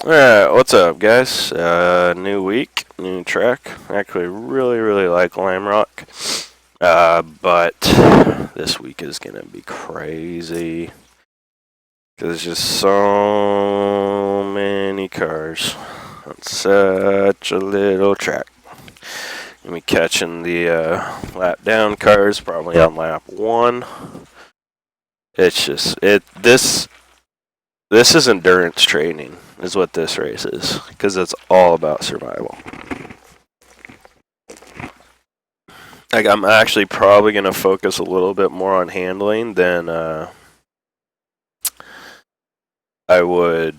Alright, what's up, guys? New week, new track. Actually, really like Lime Rock. But this week is gonna be crazy. Because there's just so many cars on such a little track. Gonna be catching the lap down cars, probably on lap 1. It's just, this is endurance training, is what this race is. Because it's all about survival. Like, I'm actually probably going to focus a little bit more on handling than I would.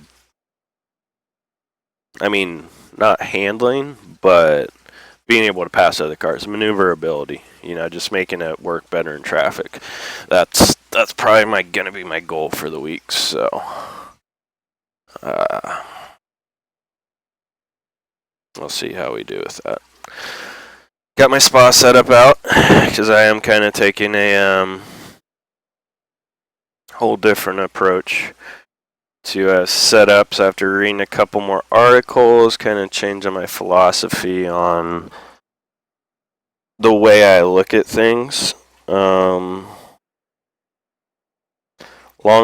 I mean, not handling, but being able to pass other cars, maneuverability. You know, just making it work better in traffic. That's probably gonna be my goal for the week. So, we'll see how we do with that. Got my spa set up out because I am kind of taking a whole different approach to setups after reading a couple more articles, kind of changing my philosophy on the way I look at things. Long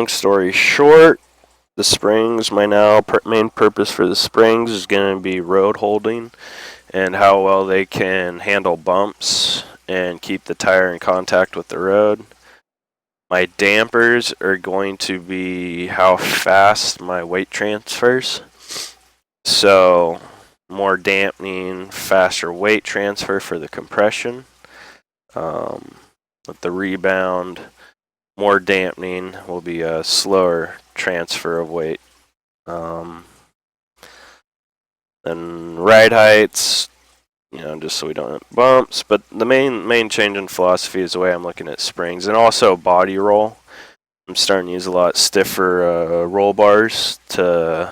story short, the springs, my main purpose for the springs is going to be road holding and how well they can handle bumps and keep the tire in contact with the road. My dampers are going to be how fast my weight transfers. So, more dampening, faster weight transfer for the compression. With the rebound, more dampening will be a slower transfer of weight. Then ride heights, you know, just so we don't have bumps. But the main change in philosophy is the way I'm looking at springs, and also body roll. I'm starting to use a lot stiffer roll bars so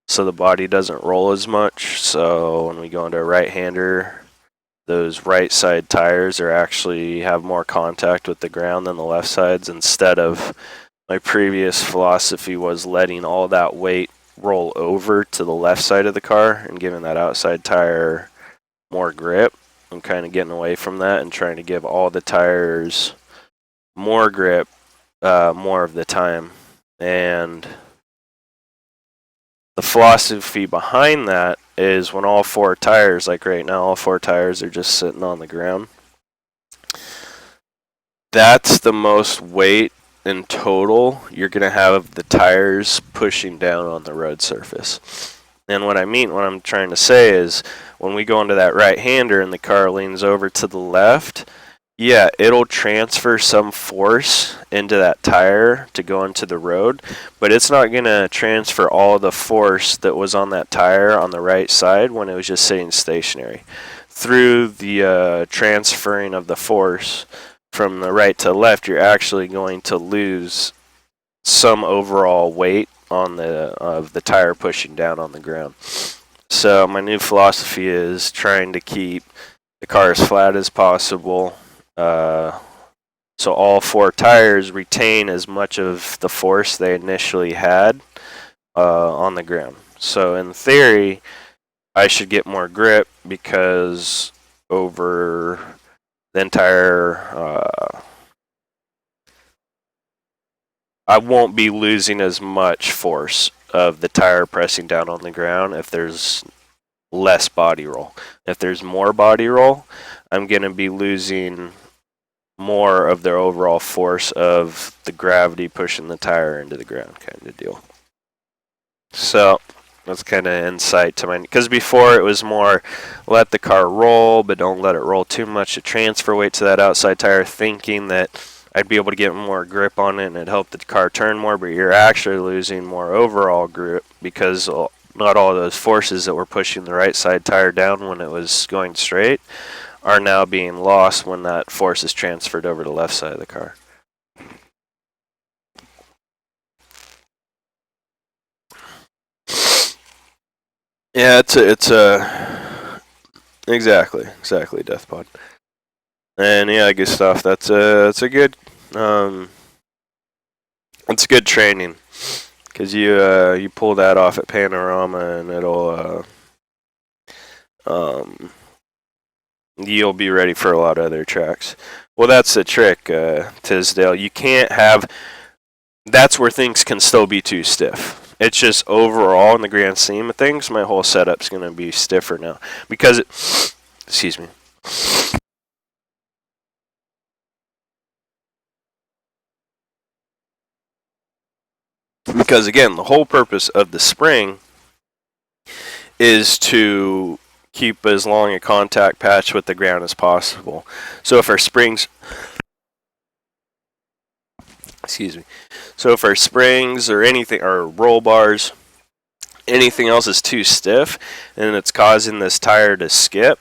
the body doesn't roll as much. So when we go into a right-hander, those right side tires are actually have more contact with the ground than the left sides, instead of my previous philosophy was letting all that weight roll over to the left side of the car and giving that outside tire more grip. I'm kind of getting away from that and trying to give all the tires more grip more of the time. And the philosophy behind that is when all 4 tires, like right now, all 4 tires are just sitting on the ground. That's the most weight in total you're going to have the tires pushing down on the road surface. And what I'm trying to say is when we go into that right-hander and the car leans over to the left, yeah, it'll transfer some force into that tire to go into the road, but it's not going to transfer all the force that was on that tire on the right side when it was just sitting stationary. Through the transferring of the force from the right to left, you're actually going to lose some overall weight on of the tire pushing down on the ground. So my new philosophy is trying to keep the car as flat as possible. So all 4 tires retain as much of the force they initially had on the ground. So in theory, I should get more grip because over the entire, I won't be losing as much force of the tire pressing down on the ground if there's less body roll. If there's more body roll, I'm going to be losing more of their overall force of the gravity pushing the tire into the ground, kind of deal. So that's kind of insight to because before it was more let the car roll, but don't let it roll too much to transfer weight to that outside tire, thinking that I'd be able to get more grip on it and it'd help the car turn more, but you're actually losing more overall grip because not all those forces that were pushing the right side tire down when it was going straight are now being lost when that force is transferred over to the left side of the car. Yeah, it's exactly Death Pod. And yeah, good stuff. That's a good it's good training. because you pull that off at Panorama, and it'll you'll be ready for a lot of other tracks. Well, that's the trick, Tisdale. You can't have. That's where things can still be too stiff. It's just overall in the grand scheme of things, my whole setup's going to be stiffer now because it. Excuse me. Because again, the whole purpose of the spring is to keep as long a contact patch with the ground as possible. So if our springs, excuse me, so if our springs or anything, or roll bars, anything else is too stiff and it's causing this tire to skip,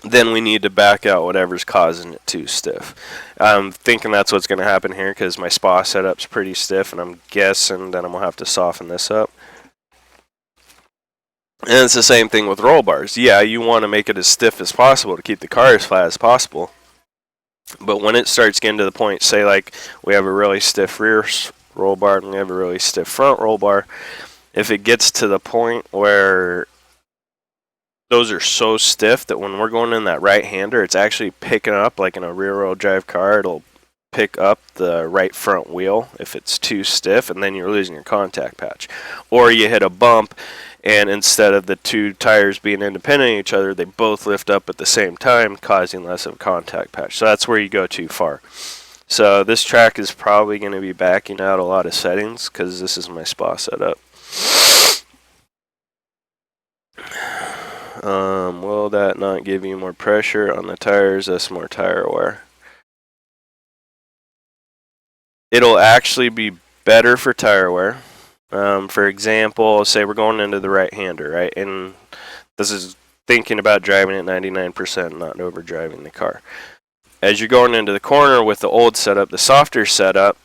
then we need to back out whatever's causing it too stiff. I'm thinking that's what's going to happen here because my spa setup's pretty stiff, and I'm guessing that I'm going to have to soften this up. And it's the same thing with roll bars. Yeah, you want to make it as stiff as possible to keep the car as flat as possible. But when it starts getting to the point, say like we have a really stiff rear roll bar and we have a really stiff front roll bar, if it gets to the point where those are so stiff that when we're going in that right-hander, it's actually picking up, like in a rear-wheel drive car, it'll pick up the right front wheel if it's too stiff, and then you're losing your contact patch. Or you hit a bump, and instead of the two tires being independent of each other, they both lift up at the same time, causing less of a contact patch. So that's where you go too far. So this track is probably going to be backing out a lot of settings because this is my spa setup. Will that not give you more pressure on the tires? That's more tire wear. It'll actually be better for tire wear. For example, say we're going into the right-hander, right? And this is thinking about driving at 99%, not overdriving the car. As you're going into the corner with the old setup, the softer setup,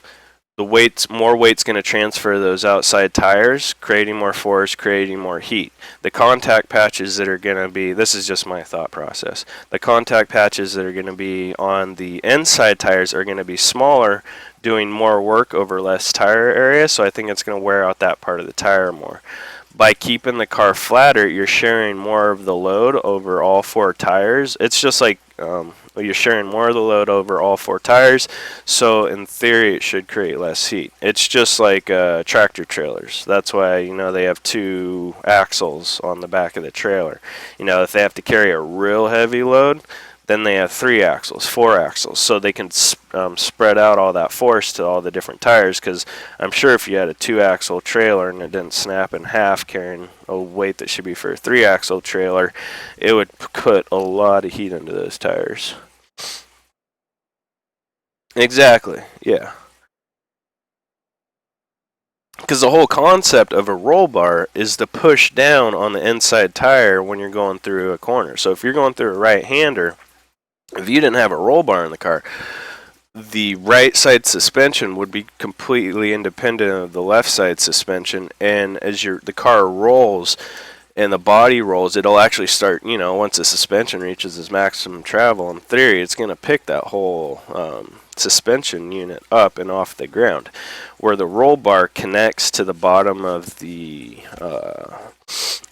more weight's going to transfer those outside tires, creating more force, creating more heat. The contact patches that are going to be, this is just my thought process, the contact patches that are going to be on the inside tires are going to be smaller, doing more work over less tire area, so I think it's going to wear out that part of the tire more. By keeping the car flatter, you're sharing more of the load over all four tires. It's just like you're sharing more of the load over all four tires, so in theory it should create less heat. It's just like tractor trailers. That's why, you know, they have two axles on the back of the trailer. You know, if they have to carry a real heavy load, then they have 3 axles, 4 axles, so they can spread out all that force to all the different tires, because I'm sure if you had a 2-axle trailer and it didn't snap in half carrying a weight that should be for a 3-axle trailer, it would put a lot of heat into those tires. Exactly, yeah. Because the whole concept of a roll bar is to push down on the inside tire when you're going through a corner. So if you're going through a right-hander, if you didn't have a roll bar in the car, the right side suspension would be completely independent of the left side suspension, and as the car rolls and the body rolls, it'll actually start, you know, once the suspension reaches its maximum travel, in theory, it's going to pick that whole suspension unit up and off the ground, where the roll bar connects to the bottom of the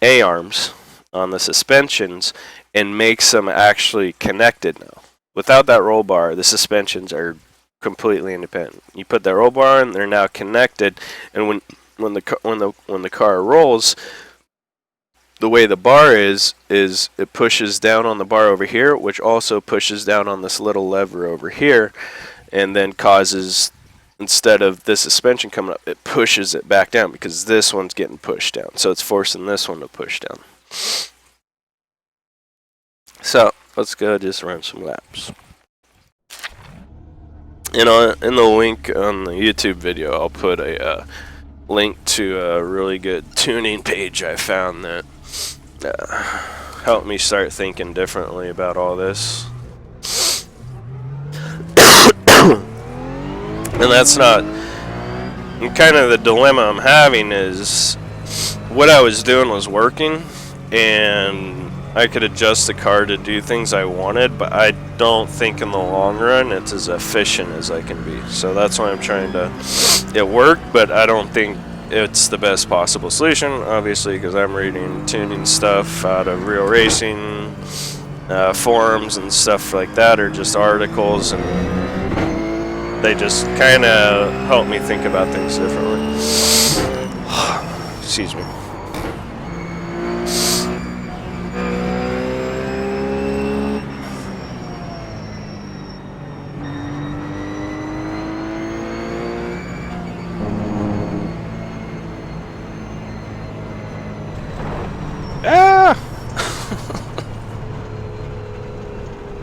A-arms on the suspensions and makes them actually connected now. Without that roll bar, the suspensions are completely independent. You put that roll bar in, they're now connected, and when the car rolls, the way the bar is it pushes down on the bar over here, which also pushes down on this little lever over here, and then causes, instead of this suspension coming up, it pushes it back down because this one's getting pushed down. So it's forcing this one to push down. So let's go just run some laps. And in the link on the YouTube video, I'll put a link to a really good tuning page I found that helped me start thinking differently about all this. And that's not, and kind of the dilemma I'm having is what I was doing was working, and I could adjust the car to do things I wanted, but I don't think in the long run it's as efficient as I can be. So that's why I'm trying to, it worked, but I don't think it's the best possible solution, obviously, because I'm reading tuning stuff out of Real Racing forums and stuff like that, or just articles, and they just kind of help me think about things differently. Excuse me. Ah!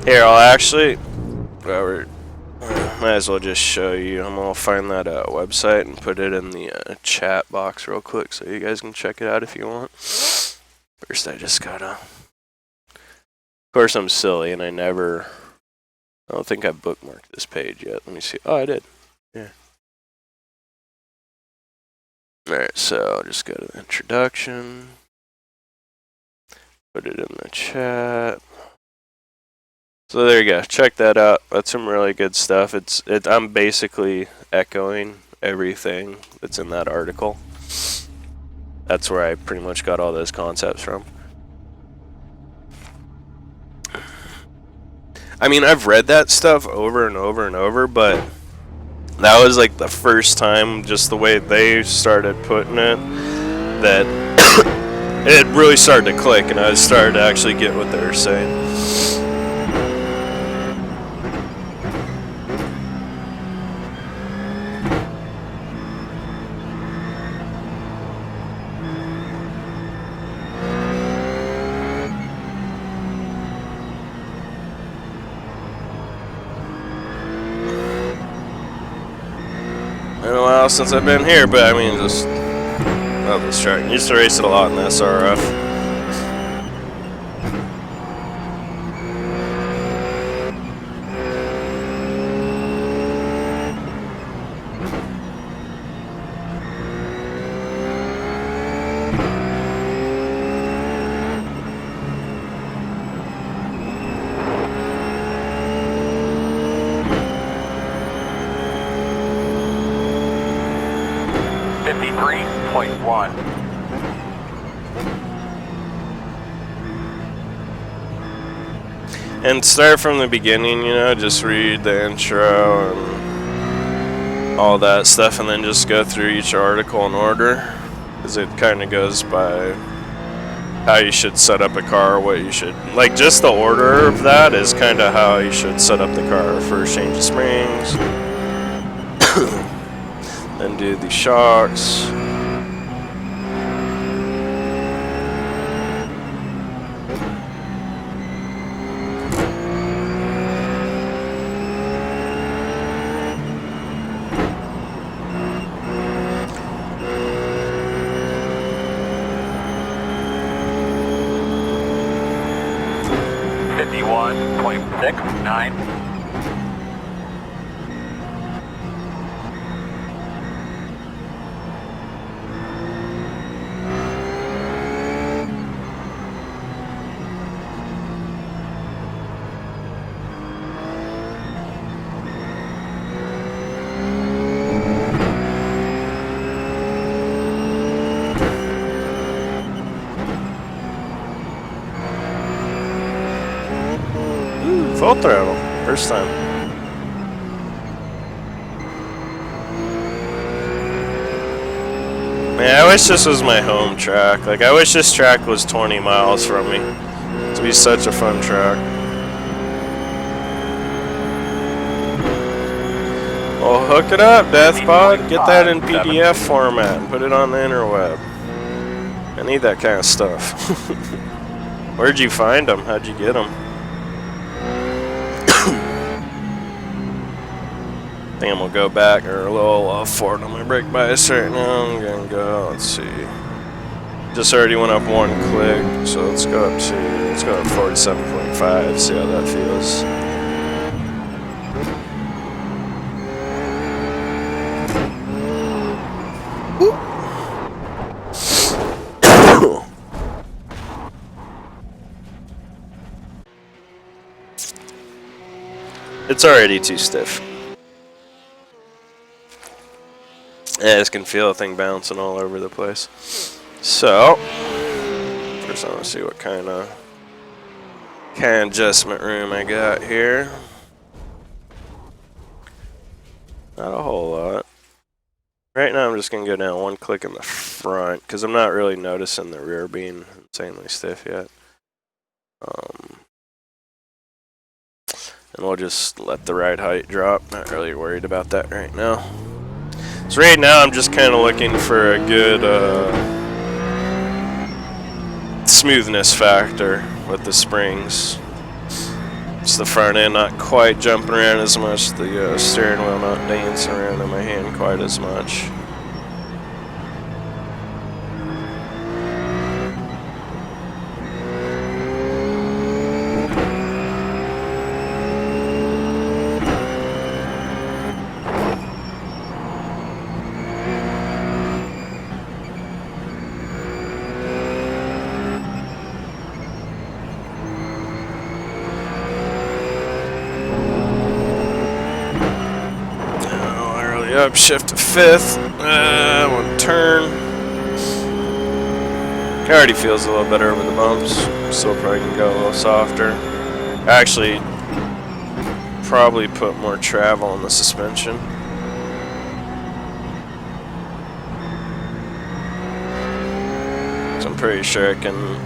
Here, I'll actually, Robert, might as well just show you. I'm gonna find that website and put it in the chat box real quick so you guys can check it out if you want. First, I just gotta. Of course, I'm silly and I don't think I've bookmarked this page yet. Let me see. Oh, I did. Yeah. Alright, so I'll just go to the introduction. Put it in the chat. So there you go. Check that out. That's some really good stuff. I'm basically echoing everything that's in that article. That's where I pretty much got all those concepts from. I mean, I've read that stuff over and over and over, but that was like the first time, just the way they started putting it, that it really started to click, and I started to actually get what they were saying. Been a while since I've been here, but I mean, just love this track. Used to race it a lot in the SRF. And start from the beginning, you know, just read the intro and all that stuff, and then just go through each article in order, because it kind of goes by how you should set up a car, what you should, like, just the order of that is kind of how you should set up the car. First change the springs, then do the shocks. Full throttle, first time. Man, I wish this was my home track. Like, I wish this track was 20 miles from me. It'd be such a fun track. Well, hook it up, Deathbot. Get that in PDF format and put it on the interweb. I need that kind of stuff. Where'd you find them? How'd you get them? I think I'm gonna go back, or a little forward on my brake bias right now. I'm gonna go, let's see. Just already went up one click, so let's go up 47.5, see how that feels. It's already too stiff. I just can feel the thing bouncing all over the place. So, first I want to see what kind of adjustment room I got here. Not a whole lot. Right now I'm just going to go down one click in the front because I'm not really noticing the rear being insanely stiff yet. And we'll just let the ride height drop. Not really worried about that right now. So right now I'm just kind of looking for a good smoothness factor with the springs. It's the front end not quite jumping around as much, the steering wheel not dancing around in my hand quite as much. Upshift to 5th, one turn. It already feels a little better over the bumps. Still probably can go a little softer. Actually, probably put more travel in the suspension. So I'm pretty sure I can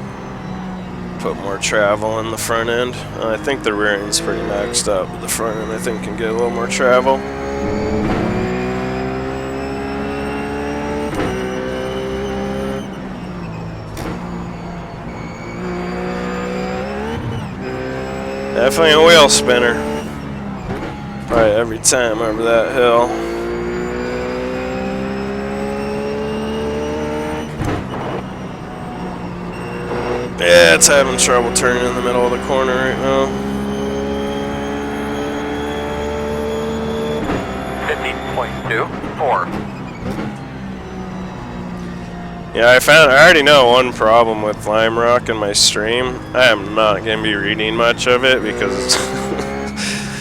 put more travel in the front end. I think the rear end's pretty maxed up, but the front end I think can get a little more travel. Definitely a wheel spinner. Probably every time over that hill. Yeah, it's having trouble turning in the middle of the corner right now. 50.24. Yeah, I already know one problem with Lime Rock in my stream. I am not going to be reading much of it because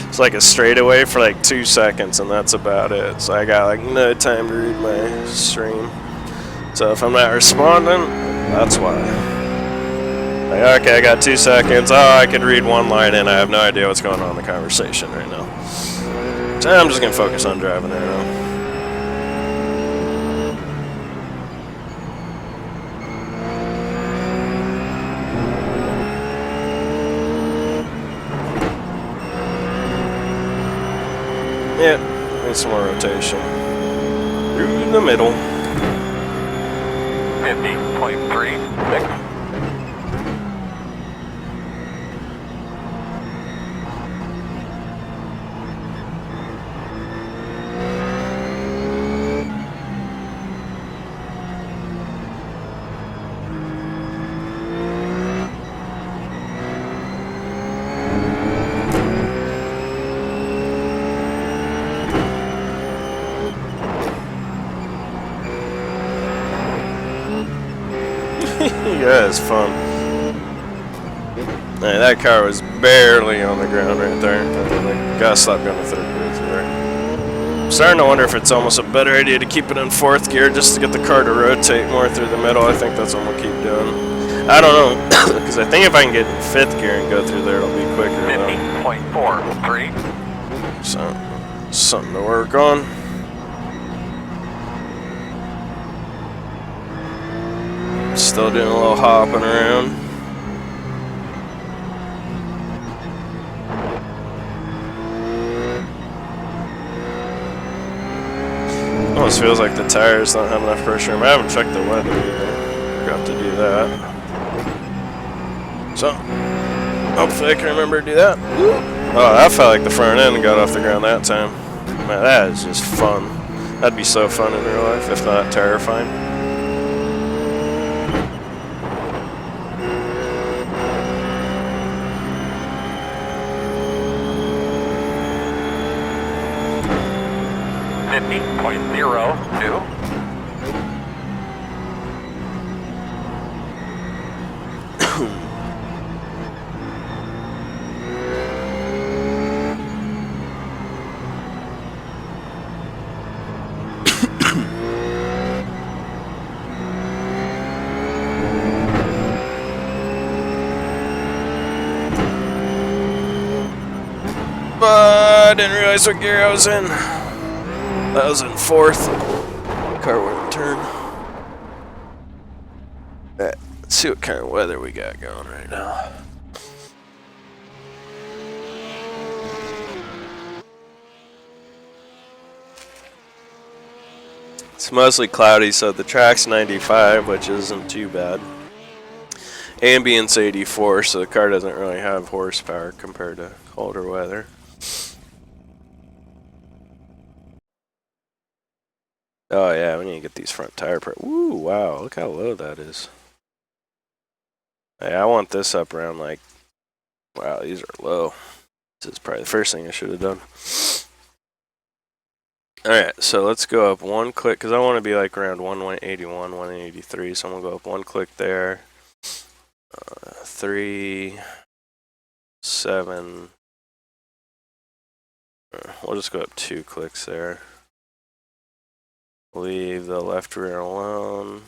it's like a straightaway for like 2 seconds and that's about it. So I got like no time to read my stream. So if I'm not responding, that's why. Like, okay, I got 2 seconds. Oh, I could read one line and I have no idea what's going on in the conversation right now. So I'm just going to focus on driving right now. Yeah, need some more rotation. Through the middle. 50.36. Yeah, it's fun. Man, that car was barely on the ground right there. I gotta stop going to third gear through there. I'm starting to wonder if it's almost a better idea to keep it in 4th gear just to get the car to rotate more through the middle. I think that's what we'll keep doing. I don't know, because I think if I can get in 5th gear and go through there, it'll be quicker. 50.43. So, something to work on. Still doing a little hopping around. Almost feels like the tires don't have enough pressure. I haven't checked the weather either. Forgot to do that. So, hopefully I can remember to do that. Oh, that felt like the front end got off the ground that time. Man, that is just fun. That'd be so fun in real life, if not terrifying. I didn't realize what gear I was in. That was in fourth. Car wouldn't turn. Alright, let's see what kind of weather we got going right now. It's mostly cloudy, so the track's 95, which isn't too bad. Ambient's 84, so the car doesn't really have horsepower compared to colder weather. Oh yeah, we need to get these front tire Ooh, wow, look how low that is. Hey, I want this up around like, wow, these are low. This is probably the first thing I should have done. Alright, so let's go up one click, because I want to be like around 181, 183, so I'm going to go up one click there. 3, 7, we'll just go up 2 clicks there. Leave the left rear alone.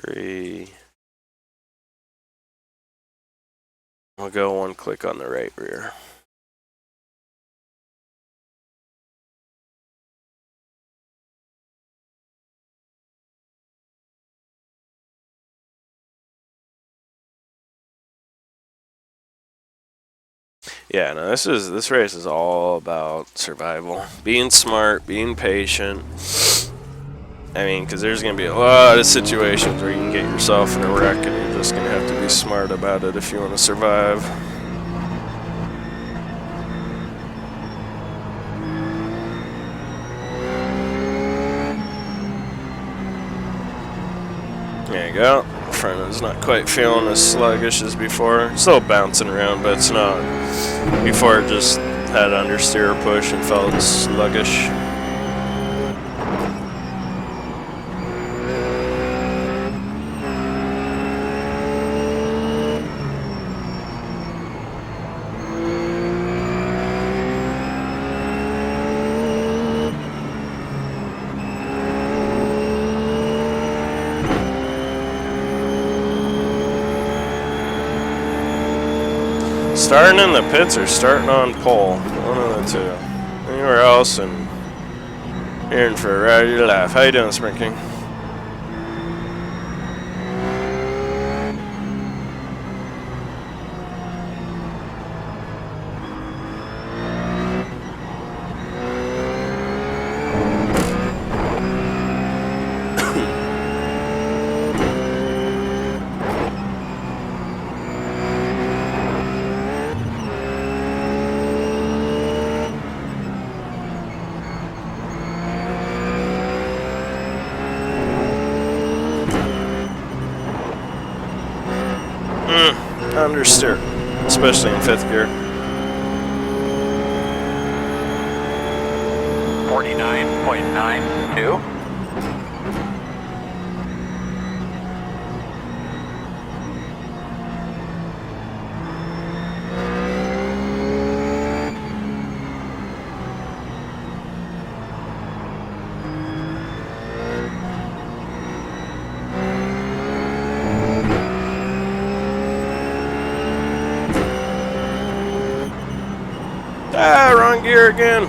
3. We'll go one click on the right rear. Yeah, no, this race is all about survival. Being smart, being patient. I mean, because there's going to be a lot of situations where you can get yourself in a wreck, and you're just going to have to be smart about it if you want to survive. There you go. Front end's not quite feeling as sluggish as before. Still bouncing around, but it's not. Before it just had understeer push and felt sluggish. Starting in the pits or starting on pole, one of the two. Anywhere else, and you're in for a ride of your life. How you doing, Sprint King? Understeer, especially in 5th gear. 49.92. Ah, wrong gear again.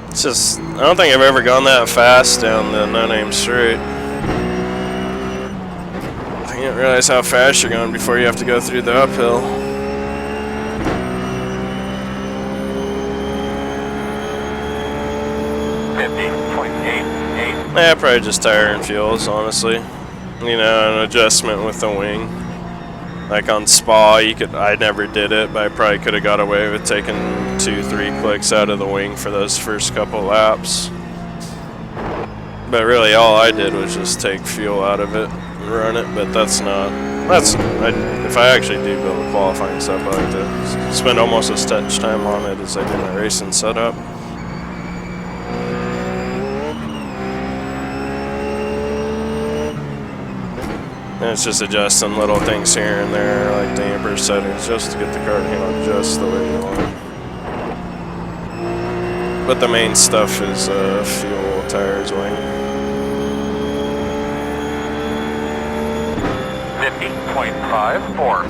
It's just, I don't think I've ever gone that fast down the no-name straight. I didn't realize how fast you're going before you have to go through the uphill. Yeah, probably just tire and fuels, honestly. You know, an adjustment with the wing. Like on Spa, I never did it, but I probably could have got away with taking 2-3 clicks out of the wing for those first couple laps. But really, all I did was just take fuel out of it and run it. But if I actually do build a qualifying stuff, I like to spend almost as much time on it as I do my racing setup. And it's just adjusting little things here and there, like damper settings, just to get the car to handle just the way you want. But the main stuff is fuel, tires, wing. 49.54.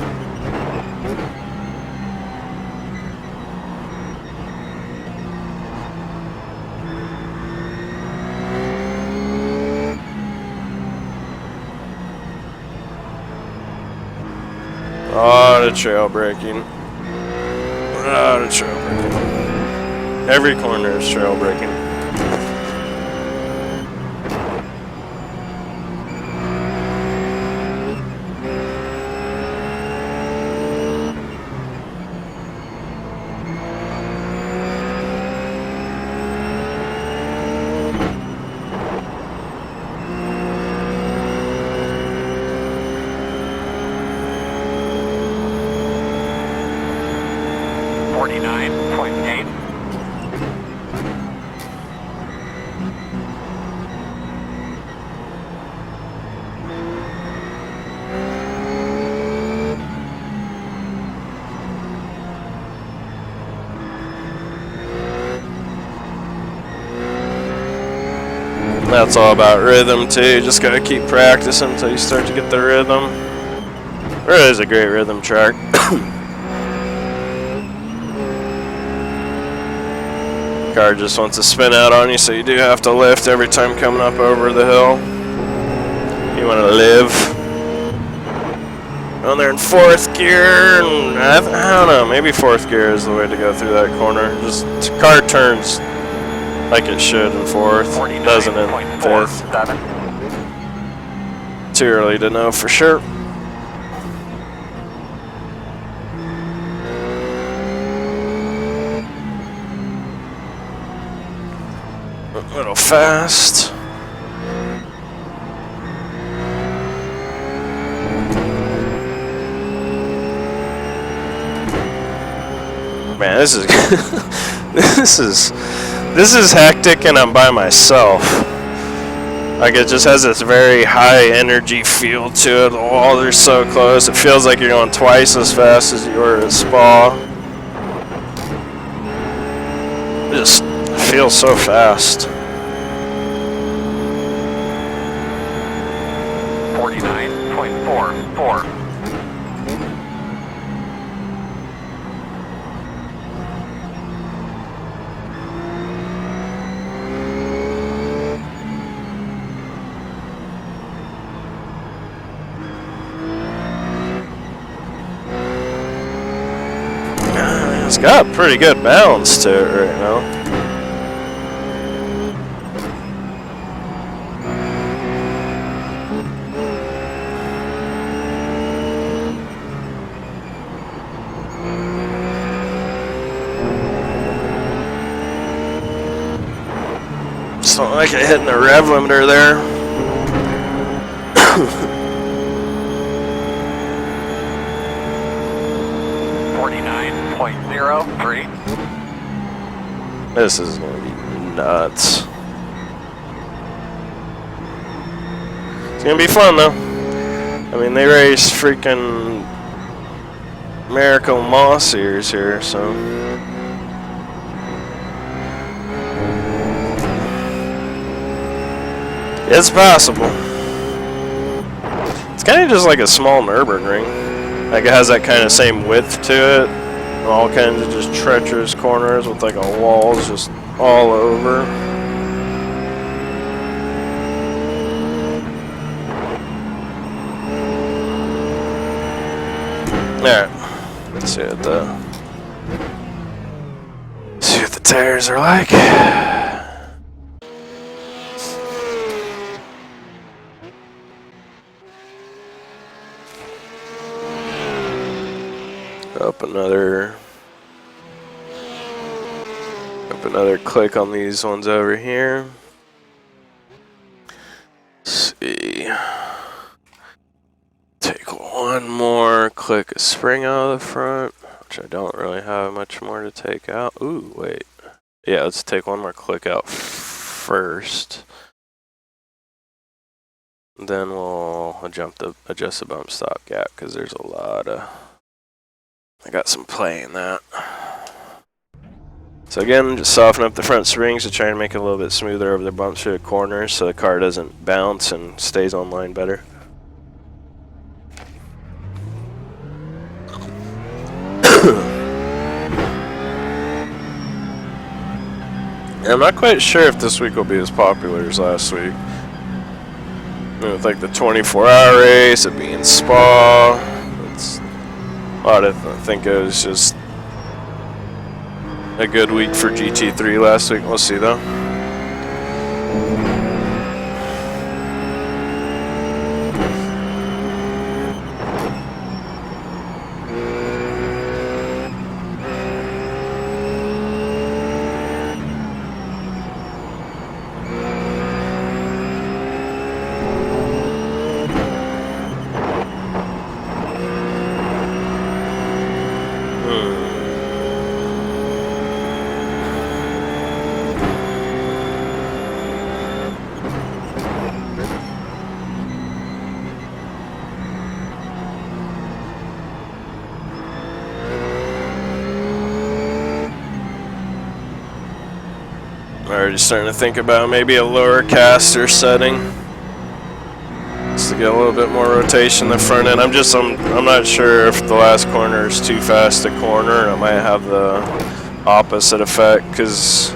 Lot of trail braking. Lot of trail braking. Every corner is trail braking. That's all about rhythm too. You just gotta keep practicing until you start to get the rhythm. It really is a great rhythm track. Car just wants to spin out on you, so you do have to lift every time coming up over the hill. You want to live. On there in fourth gear, and I don't know, maybe fourth gear is the way to go through that corner. Just the car turns like it should in fourth, doesn't in fifth. Too early to know for sure. A little fast. Man, this is this is hectic, and I'm by myself. Like, it just has this very high energy feel to it. The walls are so close. It feels like you're going twice as fast as you were at Spa. It just feels so fast. 49.44. It's got pretty good balance to it right now. Just don't like it hitting the rev limiter there. 49.03. This is gonna be nuts. It's gonna be fun though. I mean, they race freaking Miracle Moss ears here, so. It's possible. It's kind of just like a small Nürburgring. Like, it has that kind of same width to it. All kinds of just treacherous corners with like a walls just all over. Alright. Let's see what the tires are like. Up another click on these ones over here. Let's see. Take one more click of spring out of the front, which I don't really have much more to take out. Ooh, wait. Yeah, let's take one more click out first. Then we'll adjust the bump stop gap, because there's a lot of... I got some play in that. So again, just soften up the front springs to try and make it a little bit smoother over the bumps through the corners so the car doesn't bounce and stays on line better. I'm not quite sure if this week will be as popular as last week. With like the 24-hour race, it being Spa. I think it was just a good week for GT3 last week. We'll see though. Already starting to think about maybe a lower caster setting, just to get a little bit more rotation in the front end. I'm not sure if the last corner is too fast a corner, and it might have the opposite effect. Because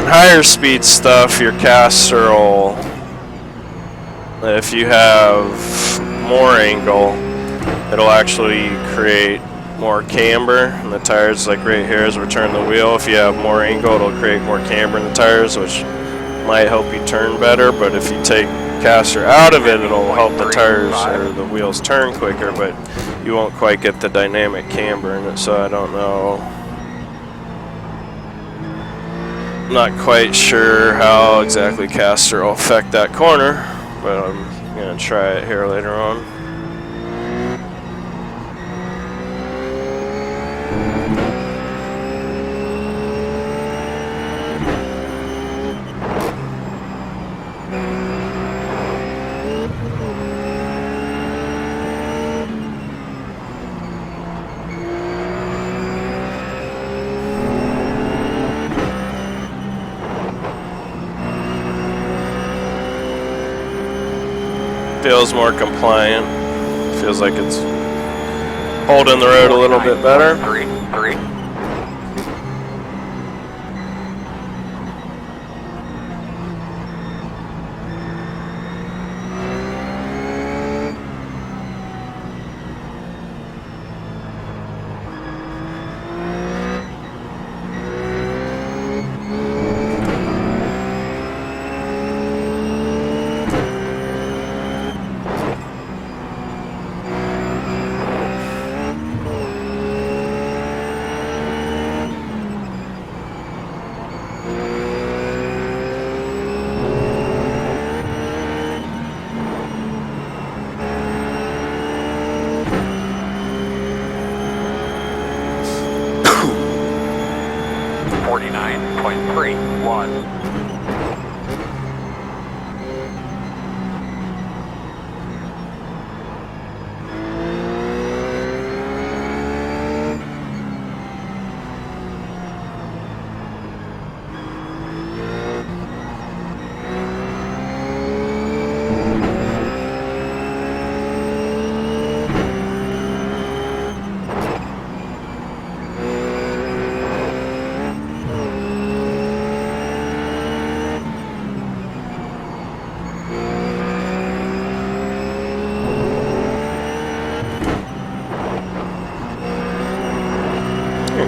higher speed stuff, your caster will, if you have more angle, it'll actually create more camber in the tires. Like right here as we turn the wheel, if you have more angle, it'll create more camber in the tires, which might help you turn better. But if you take caster out of it, it'll help the tires or the wheels turn quicker, but you won't quite get the dynamic camber in it. So I don't know, not quite sure how exactly caster will affect that corner, but I'm gonna try it here later on. Feels more compliant. Feels like it's holding the road a little bit better. 3.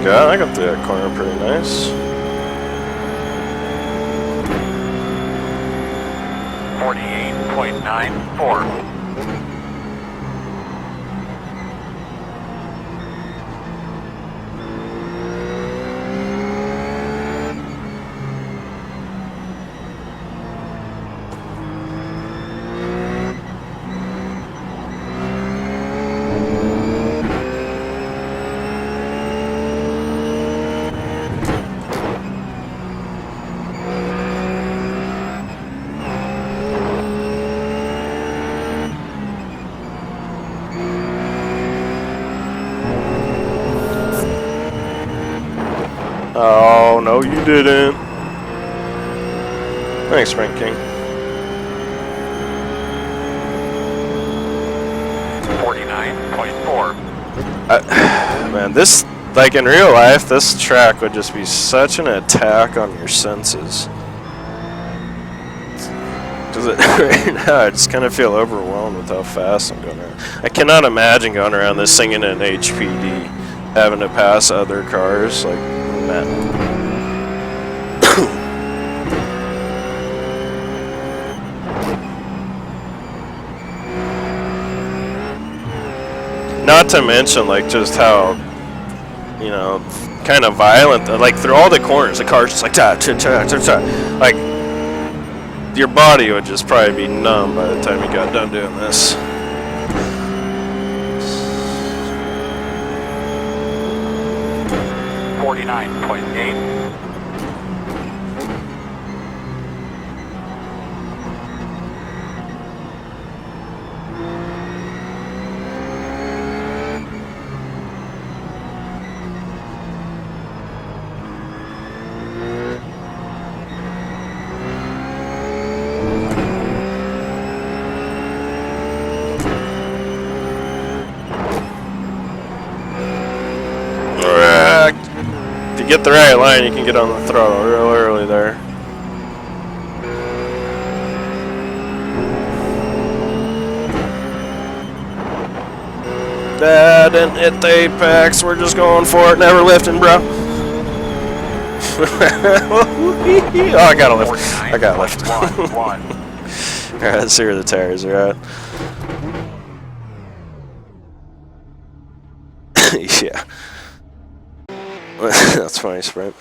I got through that corner pretty nice. 48.94. Oh, no, you didn't. Thanks, Frank King. 49.4. Man, this Like in real life, this track would just be such an attack on your senses. Because right now, I just kind of feel overwhelmed with how fast I'm going around. I cannot imagine going around this thing in an HPD, having to pass other cars. Like, man. Not to mention, like, just how, you know, kind of violent, like, through all the corners, the car's just like, ta, ta, ta, ta, ta. Like, your body would just probably be numb by the time you got done doing this. .8. If you get the right line, you can get on the throttle real early there. Didn't hit the apex. We're just going for it, never lifting, bro. Oh, I gotta lift. I gotta lift. Alright, let's see where the tires are at. Yeah. That's funny, Sprint.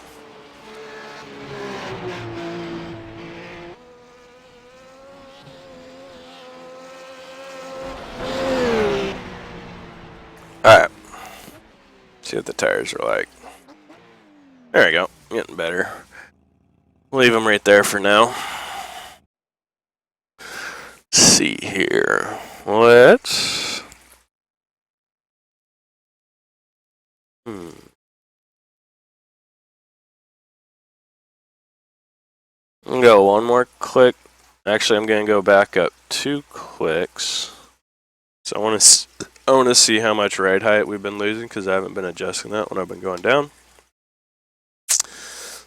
Alright. See what the tires are like. There we go. Getting better. Leave them right there for now. Let's see here. Let's... I'm gonna go one more click. Actually, I'm gonna go back up 2 clicks. So I want to see how much ride height we've been losing because I haven't been adjusting that when I've been going down.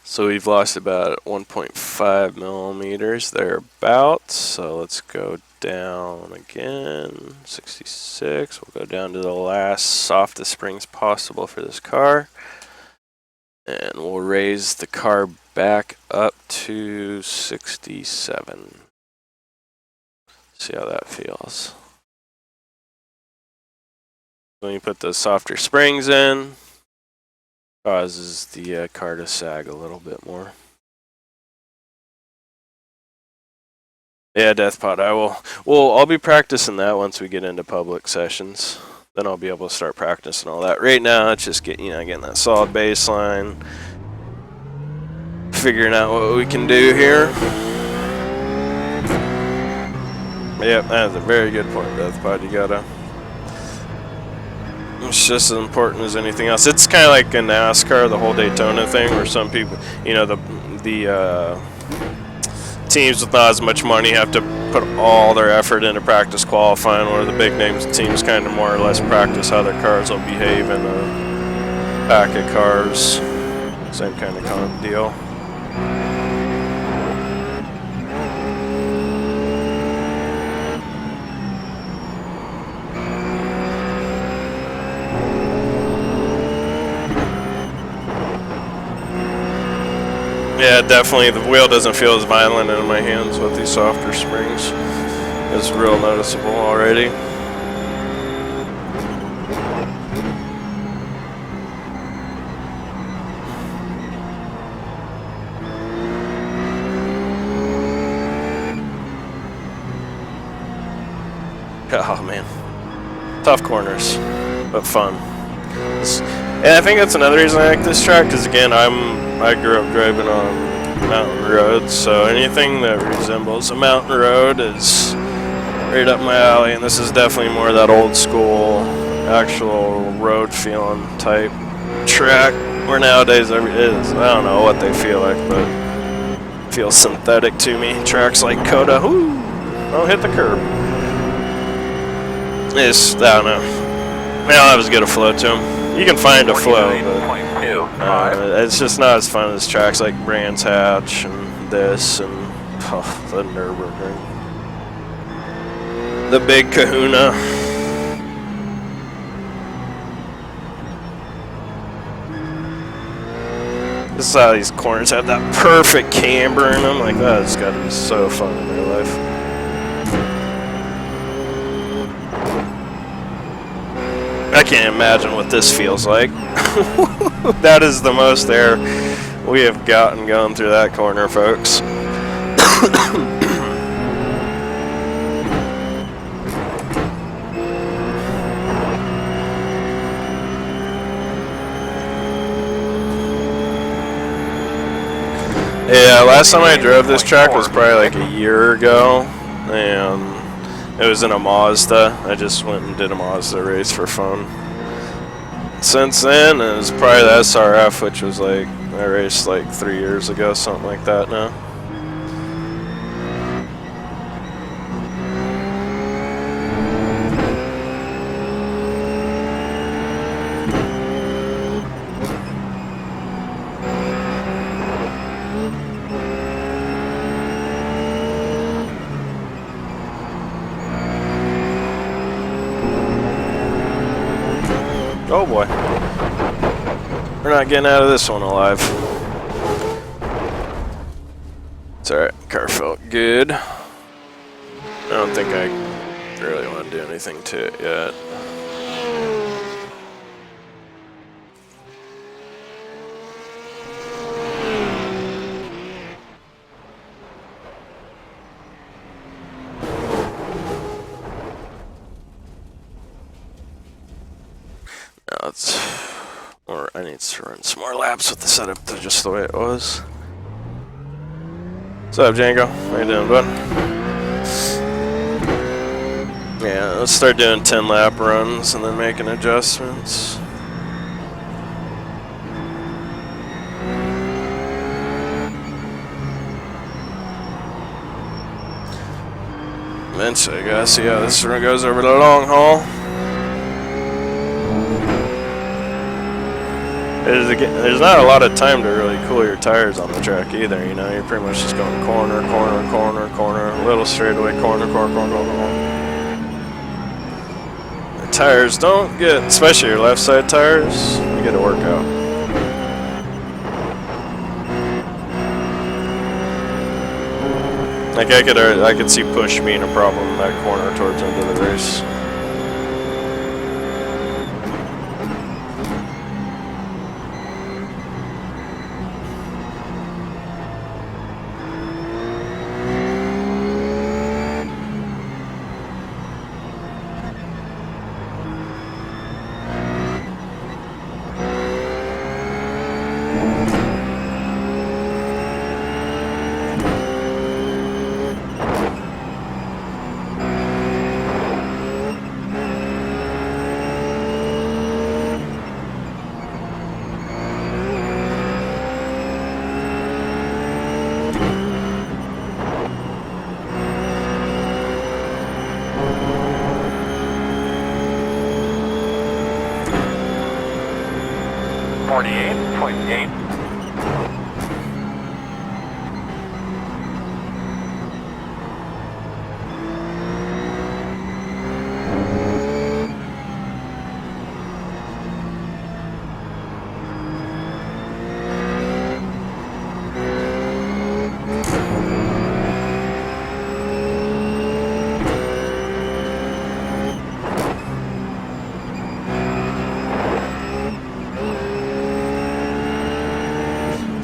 So we've lost about 1.5 millimeters thereabouts. So let's go down again. 66. We'll go down to the last softest springs possible for this car. And we'll raise the car back up to 67. See how that feels. When you put those softer springs in, causes the car to sag a little bit more. Yeah, Death Pod, I will. Well, I'll be practicing that once we get into public sessions. Then I'll be able to start practicing all that. Right now, it's just getting that solid baseline, figuring out what we can do here. Yep, that's a very good point, Death Pod. You gotta. It's just as important as anything else. It's kind of like in NASCAR, the whole Daytona thing, where some people, the teams with not as much money have to put all their effort into practice qualifying, where the big names teams kind of more or less practice how their cars will behave in a pack of cars. Same kind of deal. Yeah, definitely the wheel doesn't feel as violent in my hands with these softer springs. It's real noticeable already. Oh man, tough corners, but fun. And I think that's another reason I like this track, because again, I grew up driving on mountain roads, so anything that resembles a mountain road is right up my alley, and this is definitely more of that old school, actual road feeling type track, where nowadays it is, I don't know what they feel like, but it feels synthetic to me. Tracks like Coda, whoo, don't hit the curb. It's, I don't know. They don't have as good a flow to them. You can find a flow, but 49.25. it's just not as fun as tracks like Brands Hatch and this and the Nürburgring. The Big Kahuna. This is how these corners have that perfect camber in them. Like, that has got to be so fun in real life. I can't imagine what this feels like. That is the most air we have gotten going through that corner, folks. Yeah, last time I drove this track was probably like a year ago, and it was in a Mazda. I just went and did a Mazda race for fun. Since then, it was probably the SRF, which was like, I raced like 3 years ago, something like that now. Oh boy. We're not getting out of this one alive. It's alright, car felt good. I don't think I really want to do anything to it yet. Now it's, or I need to run some more laps with the setup to just the way it was. What's up, Django? How you doing, bud? Yeah, let's start doing 10 lap runs and then making adjustments. Eventually, I gotta see how this one goes over the long haul. There's not a lot of time to really cool your tires on the track either, you know, you're pretty much just going corner, corner, corner, corner, a little straightaway, corner, corner, corner, corner, corner. The tires don't get, especially your left side tires, you get a workout. Like I could see push being a problem in that corner towards the end of the race.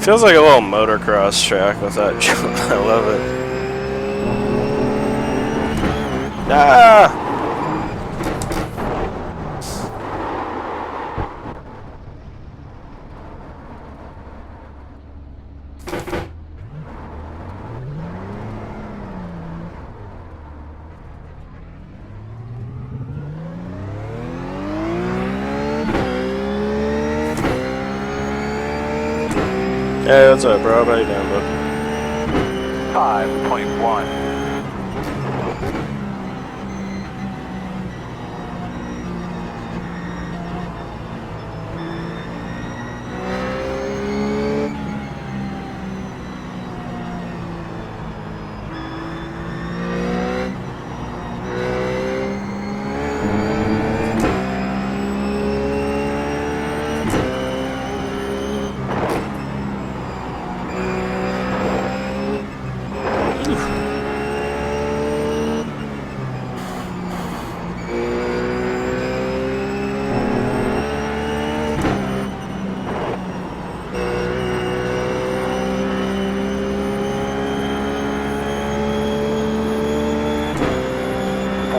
Feels like a little motocross track with that jump. I love it. Ah! Hey, what's up, bro? How you doing, bud? 5.1.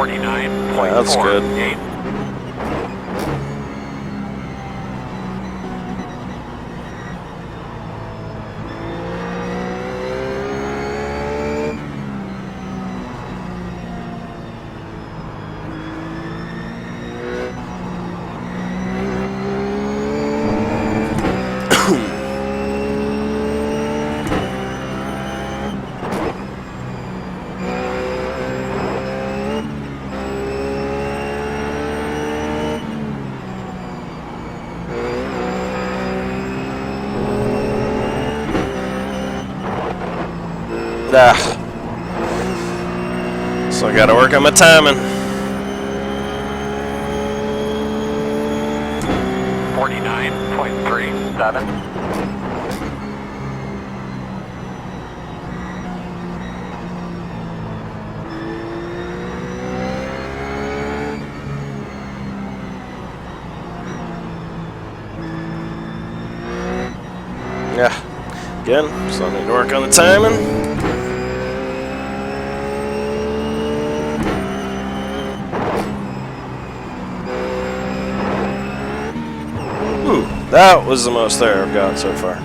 49.48. That's good. Ah. So I gotta work on my timing. 49.37. Yeah. Again, so I need to work on the timing. Ooh, that was the most there I've gotten so far.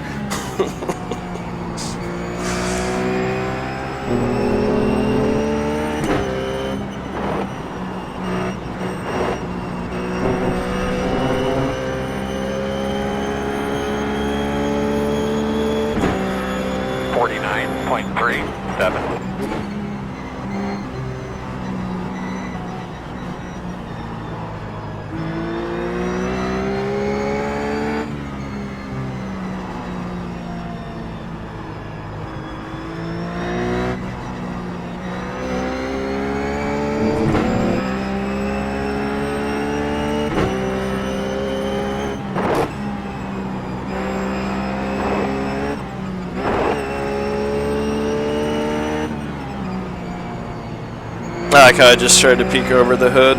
I like how I just tried to peek over the hood.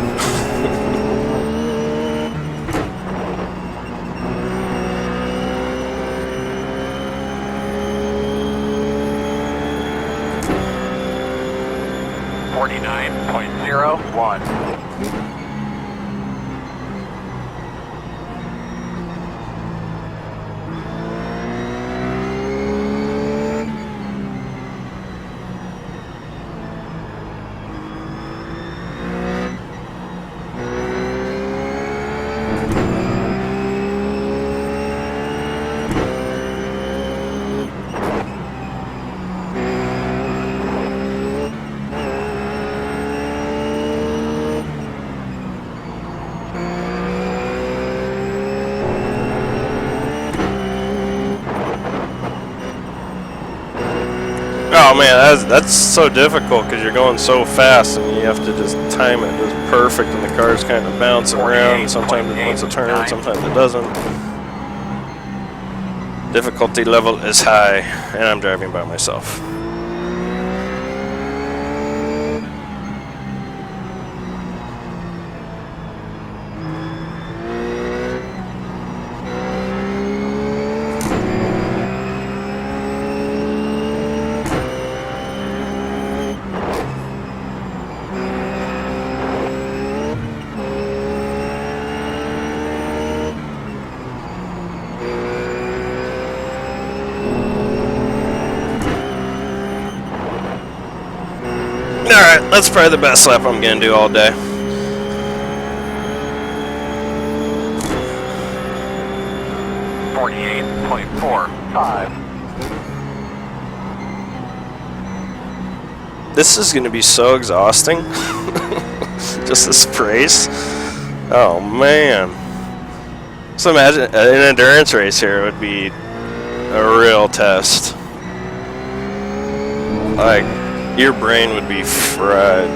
.01. Oh man, that's so difficult because you're going so fast and you have to just time it just perfect, and the car's kind of bouncing around. Sometimes it wants to turn, sometimes it doesn't. Difficulty level is high, and I'm driving by myself. Alright, that's probably the best lap I'm going to do all day. .45. This is going to be so exhausting. Just this race. Oh man. So imagine an endurance race here would be a real test. Like, your brain would be fried.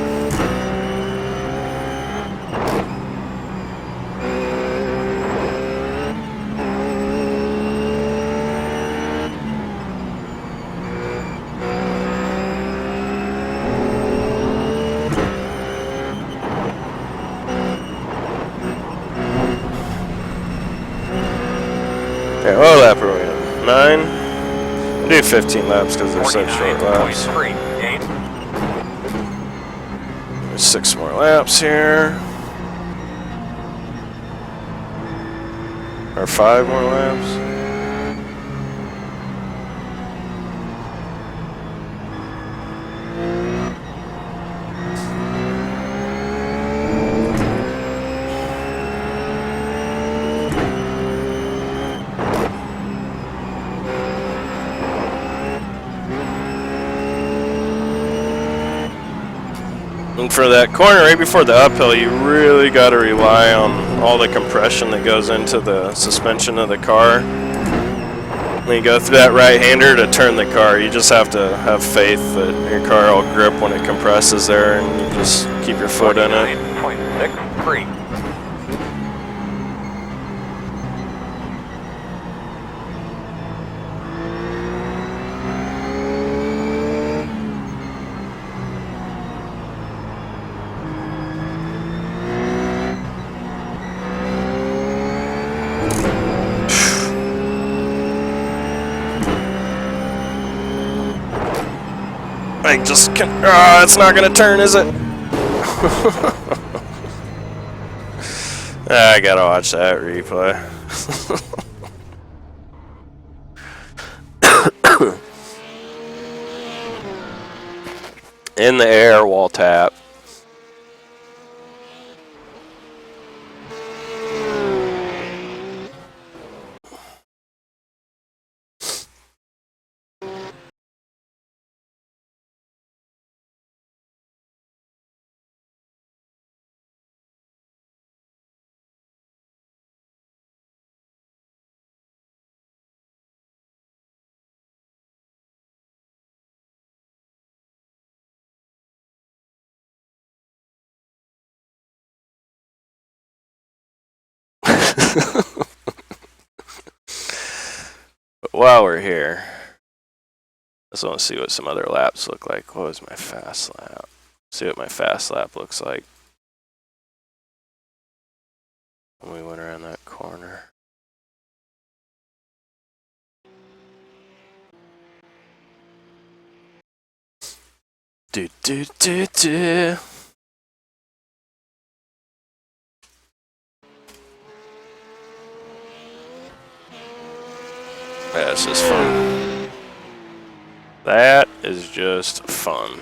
Okay, what lap are we on? 9? We'll do 15 laps because they're such short laps. There's 6 more laps here. Or 5 more laps. And for that corner right before the uphill, you really got to rely on all the compression that goes into the suspension of the car. When you go through that right-hander to turn the car, you just have to have faith that your car will grip when it compresses there, and you just keep your foot in it. 49.63. I just can't. It's not gonna turn, is it? I gotta watch that replay. In the air, wall tap. But while we're here, I just want to see what some other laps look like. What was my fast lap? See what my fast lap looks like when we went around that corner. Do do do do. That's just fun. That is just fun.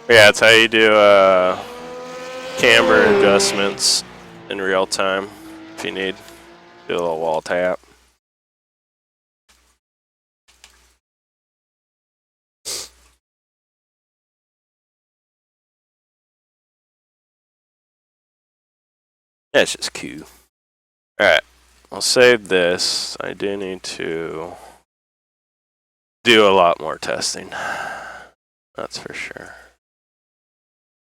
Yeah, that's how you do camber adjustments in real time if you need. Do a little wall tap. That's just cool. Alright, I'll save this. I do need to do a lot more testing. That's for sure.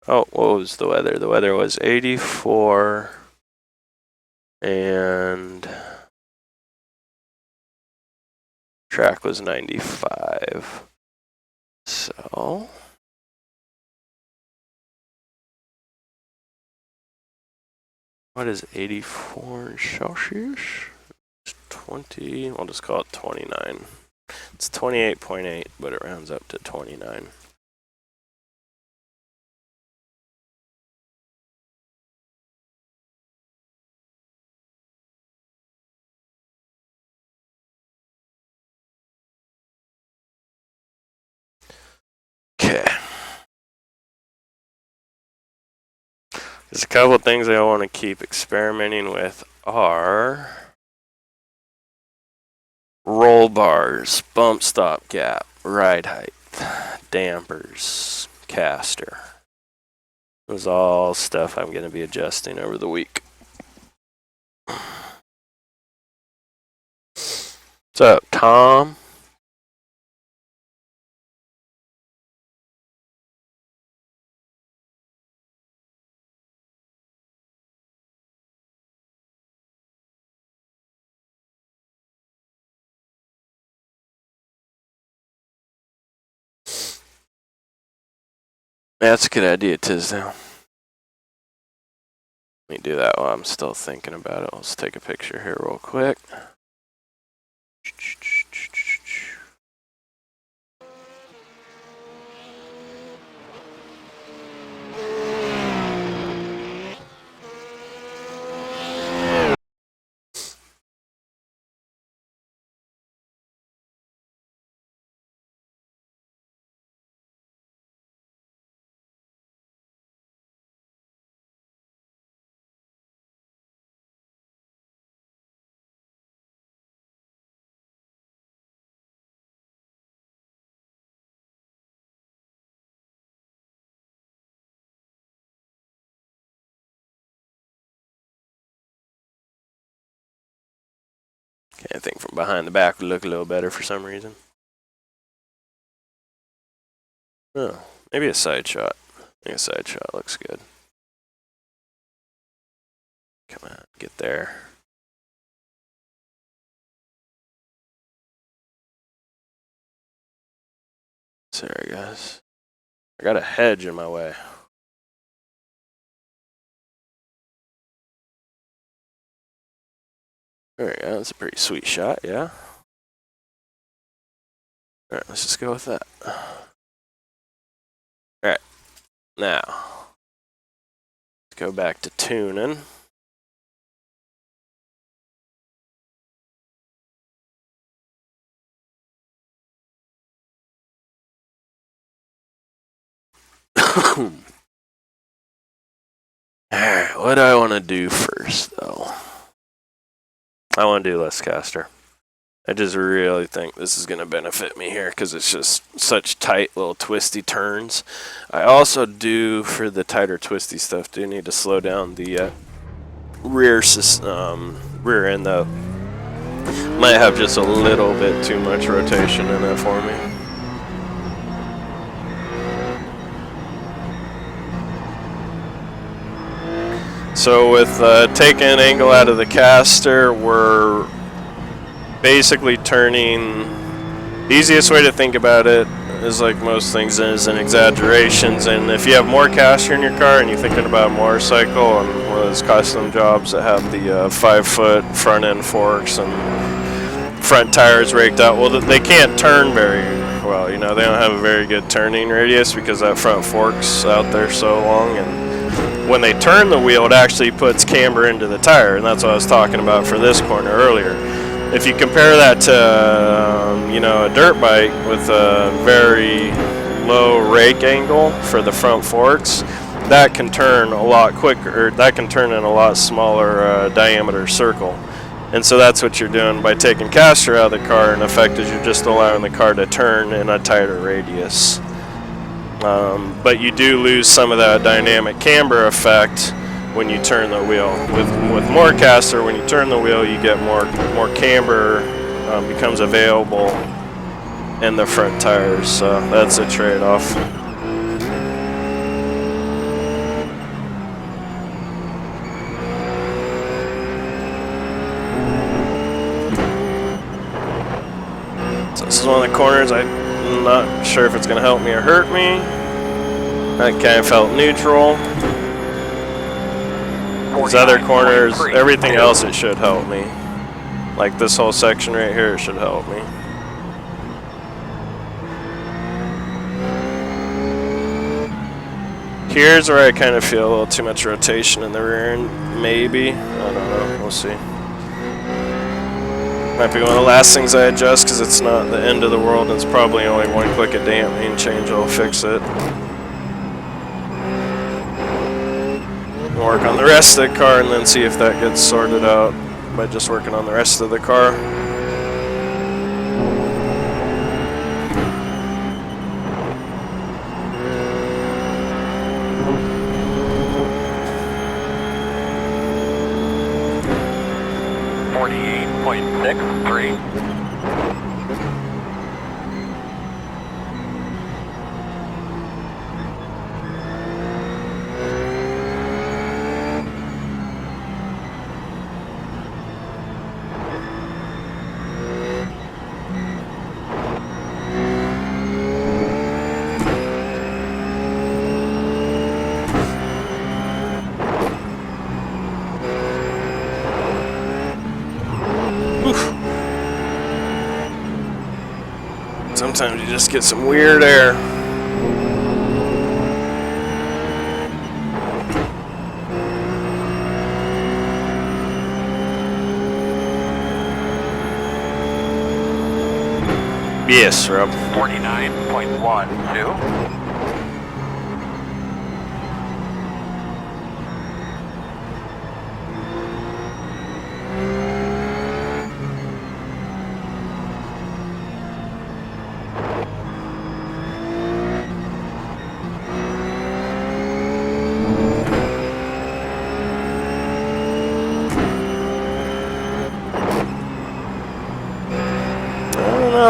Oh, what was the weather? The weather was 84 and track was 95. So what is 84 Celsius? It's 20, we'll just call it 29. It's 28.8, but it rounds up to 29. Okay. There's a couple of things I want to keep experimenting with are roll bars, bump stop gap, ride height, dampers, caster. This is all stuff I'm going to be adjusting over the week. What's up, Tom? That's a good idea, Tisdale. Let me do that while I'm still thinking about it. Let's take a picture here real quick. I think from behind the back would look a little better for some reason. Oh, maybe a side shot. I think a side shot looks good. Come on, get there. Sorry, guys. I got a hedge in my way. There we go. That's a pretty sweet shot, yeah. Alright, let's just go with that. Alright, now. Let's go back to tuning. Alright, what do I want to do first, though? I want to do less caster. I just really think this is going to benefit me here because it's just such tight little twisty turns. I also do, for the tighter twisty stuff, do need to slow down the rear end though. Might have just a little bit too much rotation in it for me. So with taking an angle out of the caster, we're basically turning. The easiest way to think about it is, like most things, is in exaggerations. And if you have more caster in your car and you're thinking about a motorcycle and one of those custom jobs that have the 5-foot front end forks and front tires raked out, well, they can't turn very well. You know, they don't have a very good turning radius because that front fork's out there so long. And when they turn the wheel, it actually puts camber into the tire, and that's what I was talking about for this corner earlier. If you compare that to, you know, a dirt bike with a very low rake angle for the front forks, that can turn a lot quicker, or that can turn in a lot smaller diameter circle. And so that's what you're doing by taking caster out of the car. In effect, is you're just allowing the car to turn in a tighter radius. But you do lose some of that dynamic camber effect when you turn the wheel. With more caster, when you turn the wheel, you get more camber becomes available in the front tires. So that's a trade-off. So this is one of the corners I'm not sure if it's going to help me or hurt me. That kind of felt neutral. These other corners, everything else, it should help me. Like this whole section right here, it should help me. Here's where I kind of feel a little too much rotation in the rear end, maybe. I don't know, we'll see. Might be one of the last things I adjust because it's not the end of the world and it's probably only one click of damping change will fix it. Work on the rest of the car and then see if that gets sorted out by just working on the rest of the car. Sometimes you just get some weird air. Yes, Rob. 49.12.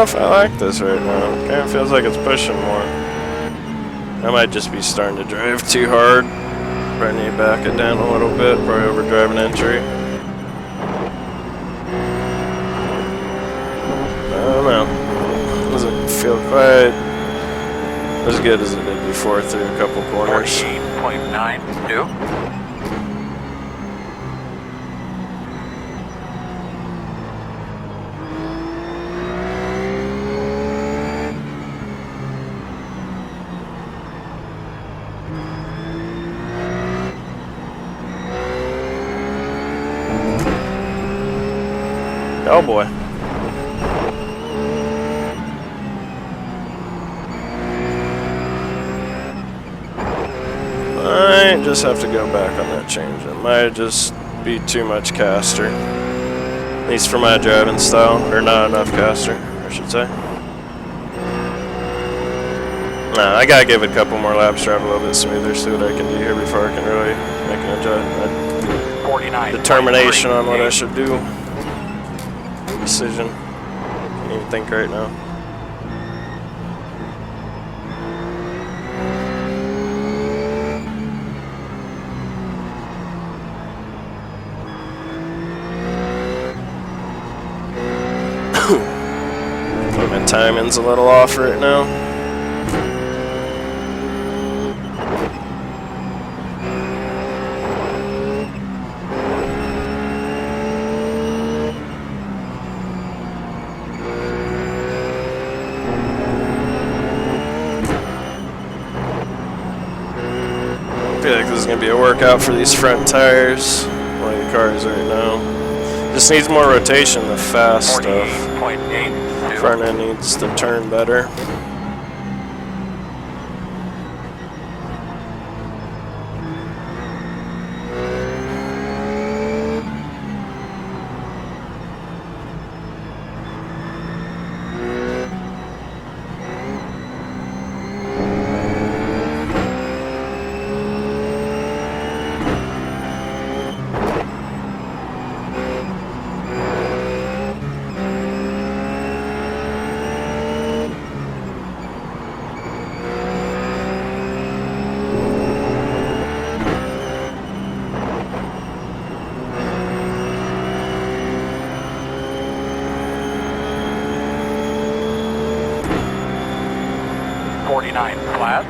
know if I like this right now. It kind of feels like it's pushing more. I might just be starting to drive too hard. Probably need to back it down a little bit. Probably overdrive an entry. I don't know. Doesn't feel quite as good as it did before through a couple corners. 48.92. Oh boy. Might just have to go back on that change. It might just be too much caster. At least for my driving style. Or not enough caster, I should say. Nah, I gotta give it a couple more laps, drive a little bit smoother, see what I can do here before I can really make an adjustment. 49. Determination on what I should do. Decision. Can't even think right now. My timing's a little off right now. I feel like this is going to be a workout for these front tires. One of the cars right now. Just needs more rotation, the fast stuff. 48.8. Front end needs to turn better. Flat.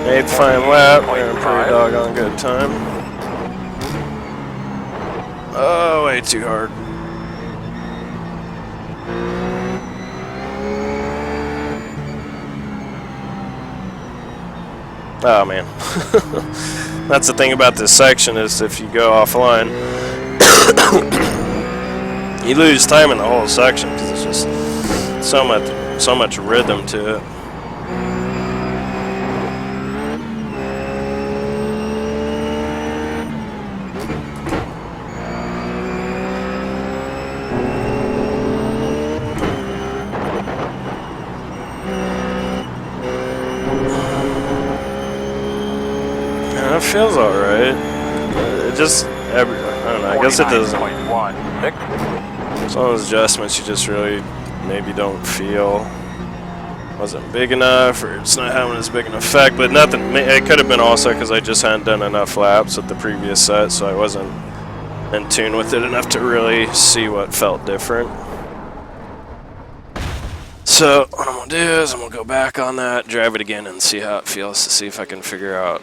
Eighth final lap, we're in a pretty doggone good time. Oh, way too hard. Oh man. That's the thing about this section is if you go offline, you lose time in the whole section because it's just so much rhythm to it. It feels alright. It just, I don't know, I guess it doesn't. Some of those adjustments you just really maybe don't feel wasn't big enough, or it's not having as big an effect, but nothing, it could have been also because I just hadn't done enough laps with the previous set, so I wasn't in tune with it enough to really see what felt different. So what I'm going to do is I'm going to go back on that, drive it again, and see how it feels to see if I can figure out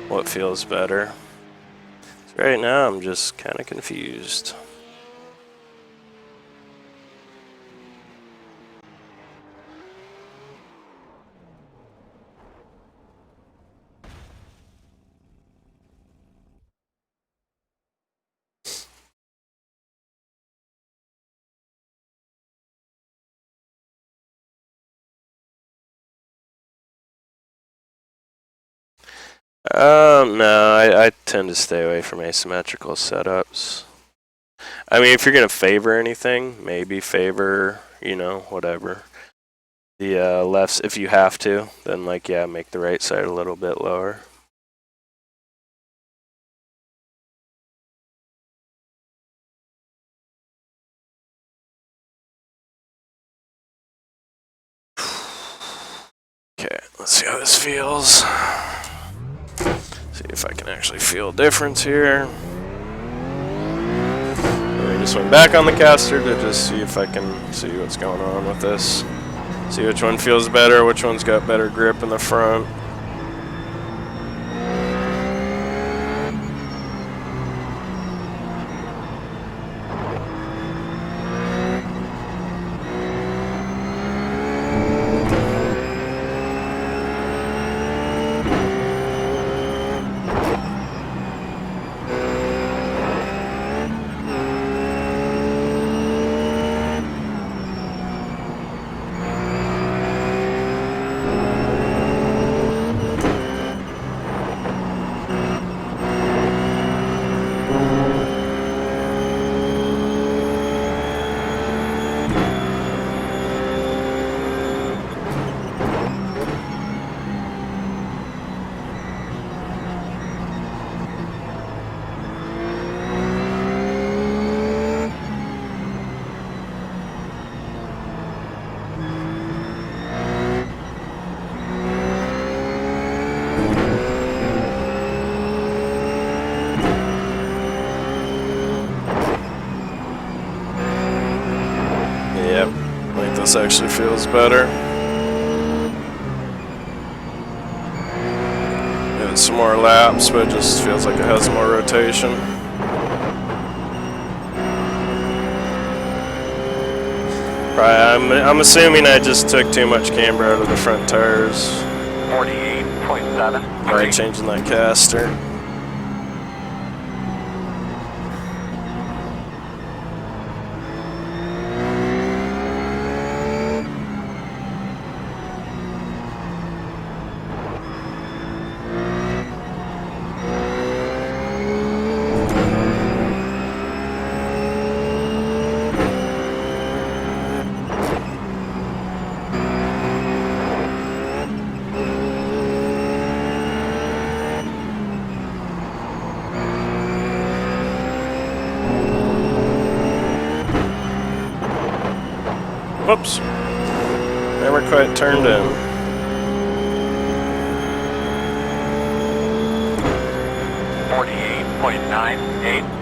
what feels better. So right now I'm just kind of confused. No, I tend to stay away from asymmetrical setups. I mean, if you're going to favor anything, maybe favor, whatever. The lefts, if you have to, then, like, yeah, make the right side a little bit lower. Okay, let's see how this feels. See if I can actually feel a difference here. I just went back on the caster to just see if I can see what's going on with this. See which one feels better, which one's got better grip in the front. Yep, I think this actually feels better. Give it some more laps, but it just feels like it has more rotation. I'm assuming I just took too much camber out of the front tires. 48.7. By changing that caster. Whoops. Never quite turned in. 48.98.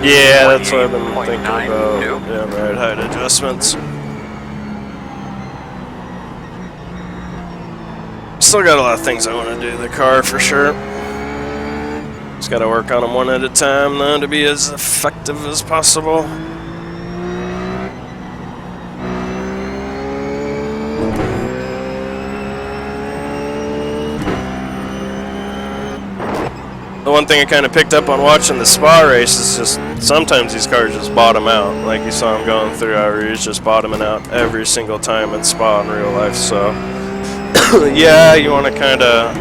Yeah, that's what I've been thinking about. 28.92. Yeah, ride height adjustments. Still got a lot of things I want to do to the car for sure. Just got to work on them one at a time, though, to be as effective as possible. The one thing I kind of picked up on watching the Spa race is just sometimes these cars just bottom out. Like you saw him going through, how he's just bottoming out every single time in Spa in real life. So, yeah, you want to kind of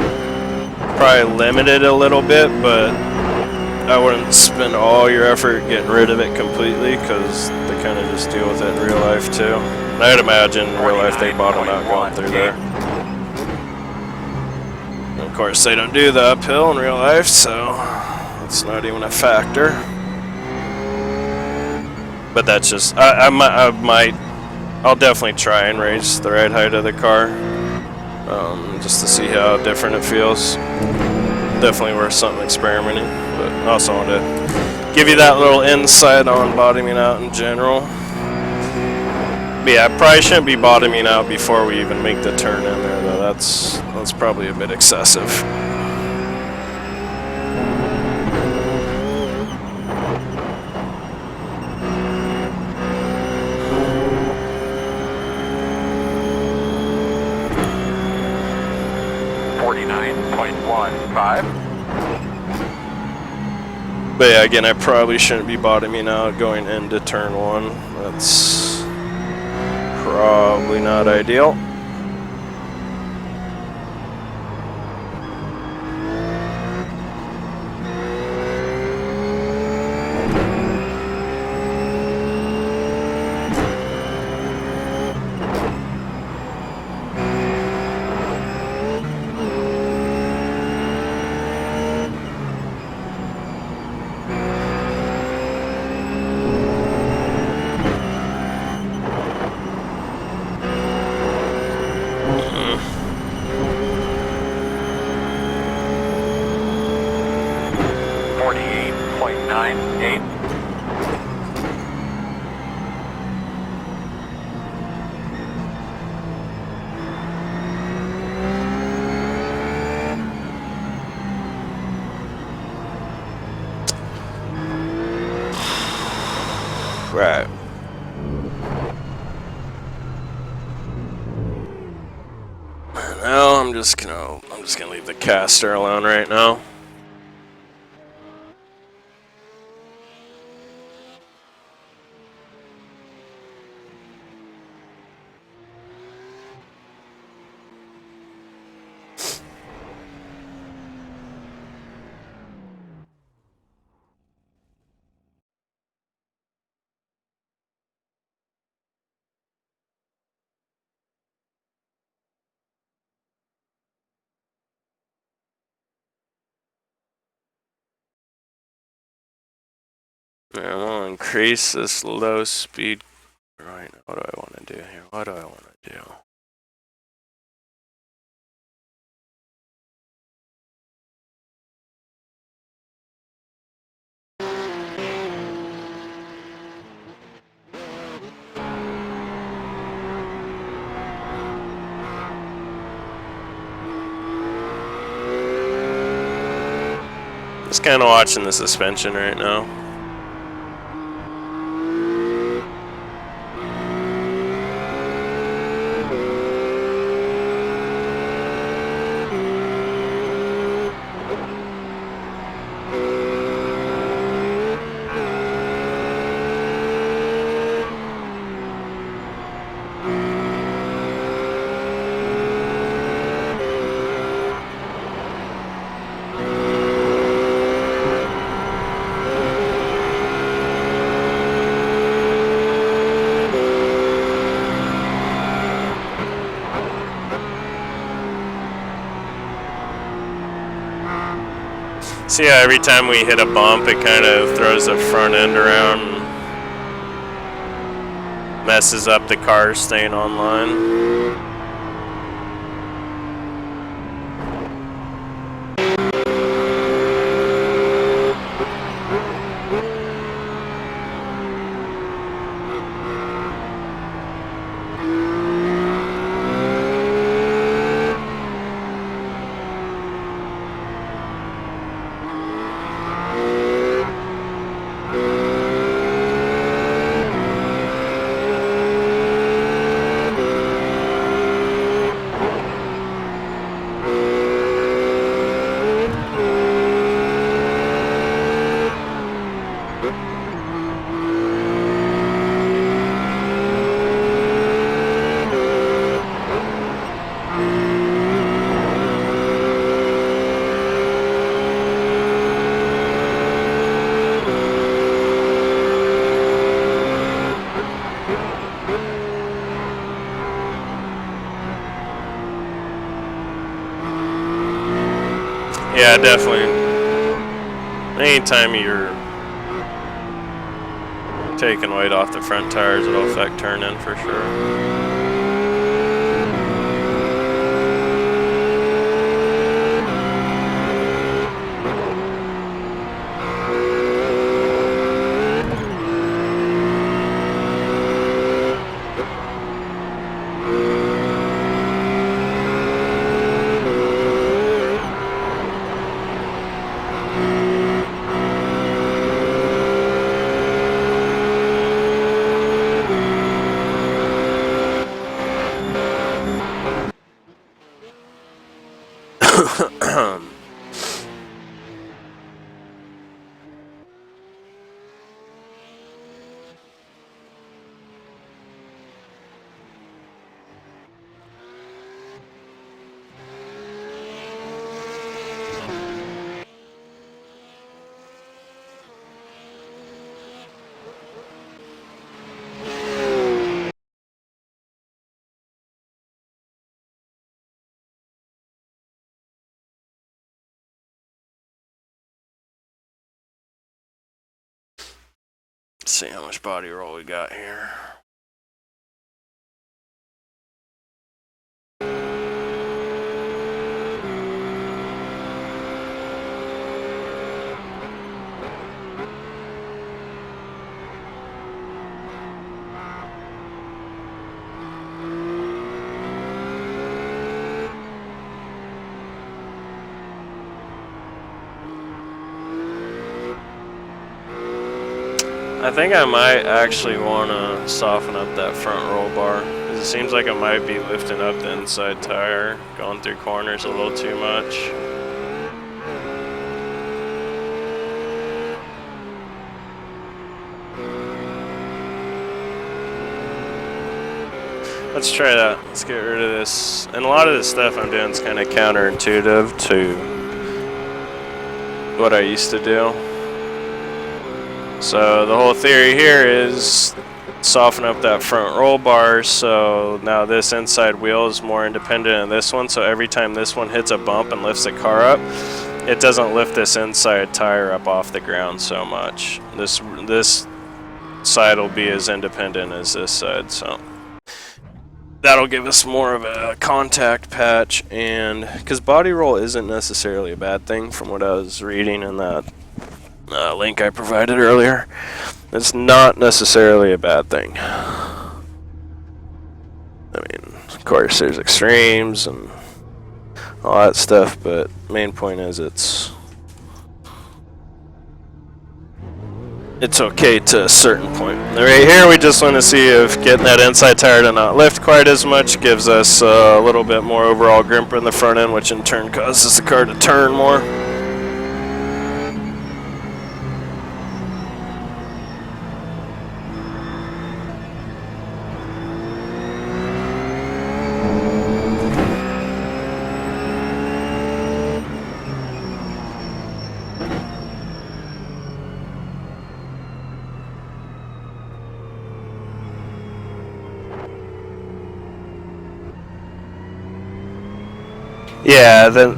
probably limit it a little bit, but I wouldn't spend all your effort getting rid of it completely, because they kind of just deal with it in real life too. And I'd imagine in real life they bottom out going through there. And of course, they don't do the uphill in real life, so it's not even a factor. But that's just, I'll definitely try and raise the ride height of the car, just to see how different it feels. Definitely worth something experimenting, but I also want to give you that little insight on bottoming out in general. But yeah, I probably shouldn't be bottoming out before we even make the turn in there, though. That's probably a bit excessive. But yeah, again, I probably shouldn't be bottoming out going into turn one. That's probably not ideal. Right. Now I'm just gonna leave the caster alone right now. I'm gonna increase this low speed. Right, what do I want to do here? What do I want to do? Just kind of watching the suspension right now. See how every time we hit a bump, it kind of throws the front end around and messes up the car staying online. Yeah, definitely. Anytime you're taking weight off the front tires, it'll affect turn-in for sure. Let's see how much body roll we got here. I think I might actually want to soften up that front roll bar, because it seems like it might be lifting up the inside tire, going through corners a little too much. Let's try that. Let's get rid of this. And a lot of this stuff I'm doing is kind of counterintuitive to what I used to do. So the whole theory here is soften up that front roll bar, so now this inside wheel is more independent of this one, so every time this one hits a bump and lifts the car up, it doesn't lift this inside tire up off the ground so much. This side will be as independent as this side, so that'll give us more of a contact patch. And because body roll isn't necessarily a bad thing from what I was reading in that link I provided earlier, it's not necessarily a bad thing. I mean, of course there's extremes and all that stuff, but main point is it's okay to a certain point. Right here we just want to see if getting that inside tire to not lift quite as much gives us a little bit more overall grip in the front end, which in turn causes the car to turn more. Yeah, then.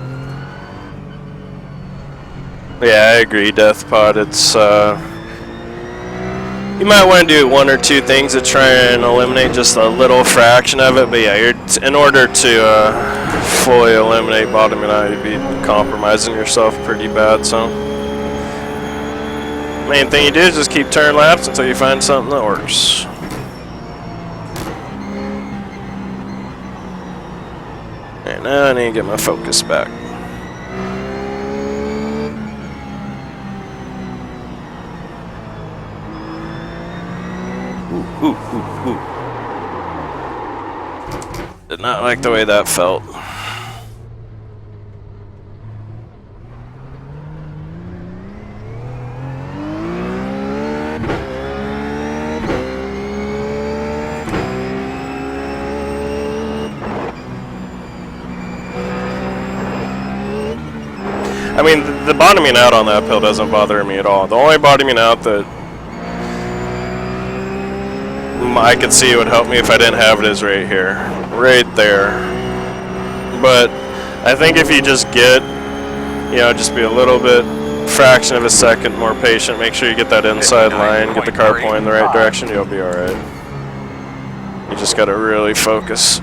Yeah, I agree, Deathpod. It's you might want to do one or two things to try and eliminate just a little fraction of it. But yeah, in order to fully eliminate bottoming out, you'd be compromising yourself pretty bad. So, main thing you do is just keep turn laps until you find something that works. And now I need to get my focus back. Ooh. Did not like the way that felt. I mean, the bottoming out on that uphill doesn't bother me at all. The only bottoming out that I could see would help me if I didn't have it is right here. Right there. But I think if you just get you know, just be a little bit, fraction of a second more patient. Make sure you get that inside line, get the car pointing in the right direction. You'll be all right. You just got to really focus.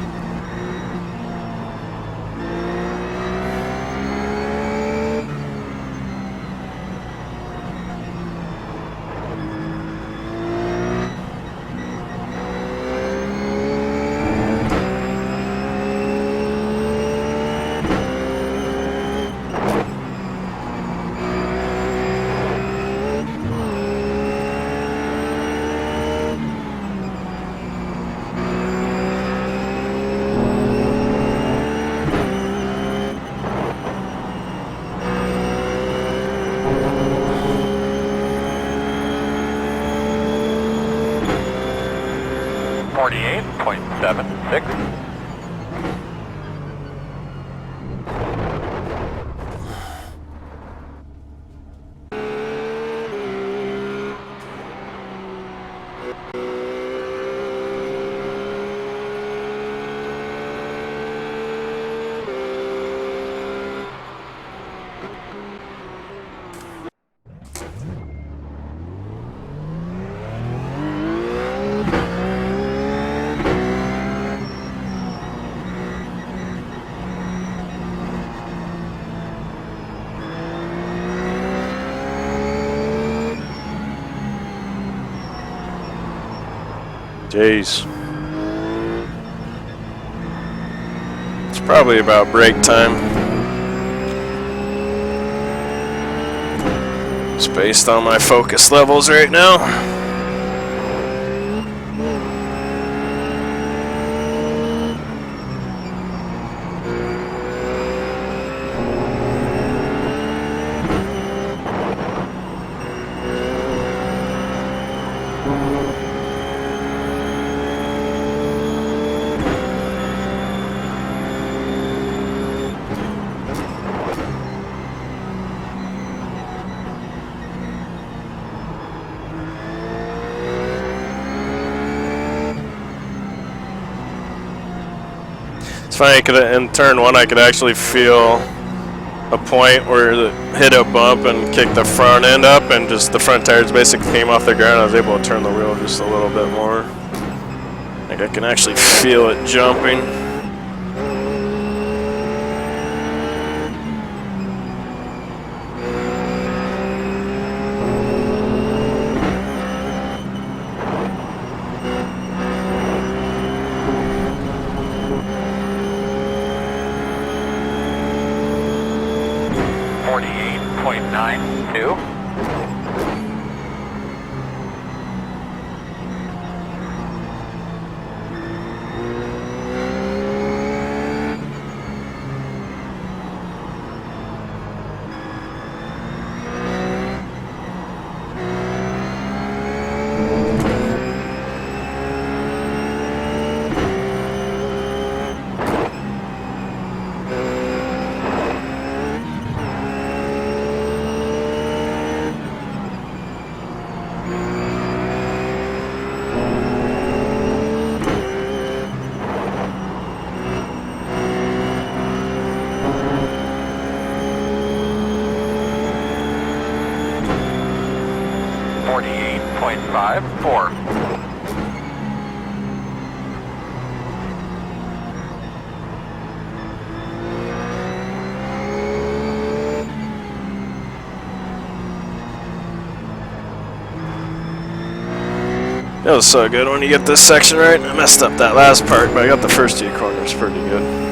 Jeez. It's probably about break time. It's based on my focus levels right now. Funny, in turn one I could actually feel a point where it hit a bump and kicked the front end up, and just the front tires basically came off the ground. I was able to turn the wheel just a little bit more. Like I can actually feel it jumping. It was so good when you get this section right. I messed up that last part, but I got the first two corners pretty good.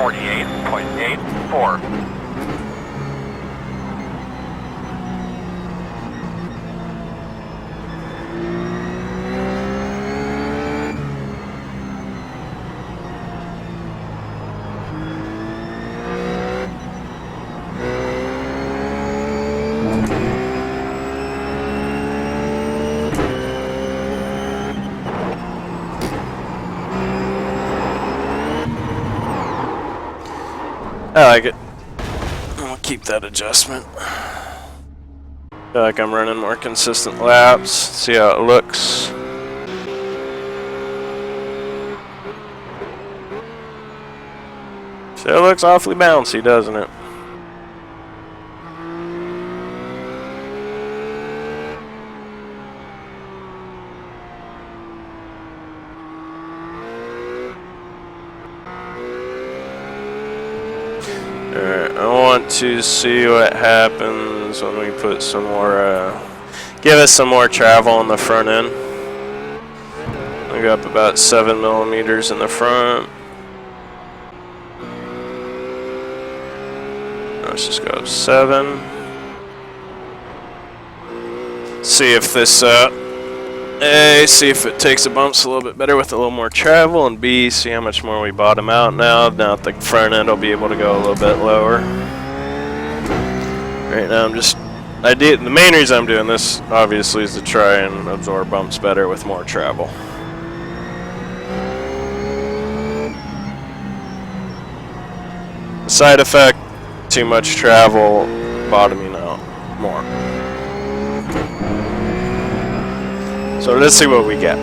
48.84. I like it. I'll keep that adjustment. Feel like I'm running more consistent laps. See how it looks. So it looks awfully bouncy, doesn't it? Alright, I want to see what happens when we put some more, give us some more travel on the front end. I got up about 7 millimeters in the front. Let's just go up 7. See if this, A, see if it takes the bumps a little bit better with a little more travel, and B, see how much more we bottom out now. Now the front end will be able to go a little bit lower. Right now the main reason I'm doing this, obviously, is to try and absorb bumps better with more travel. The side effect, too much travel, bottoming out more. So let's see what we get.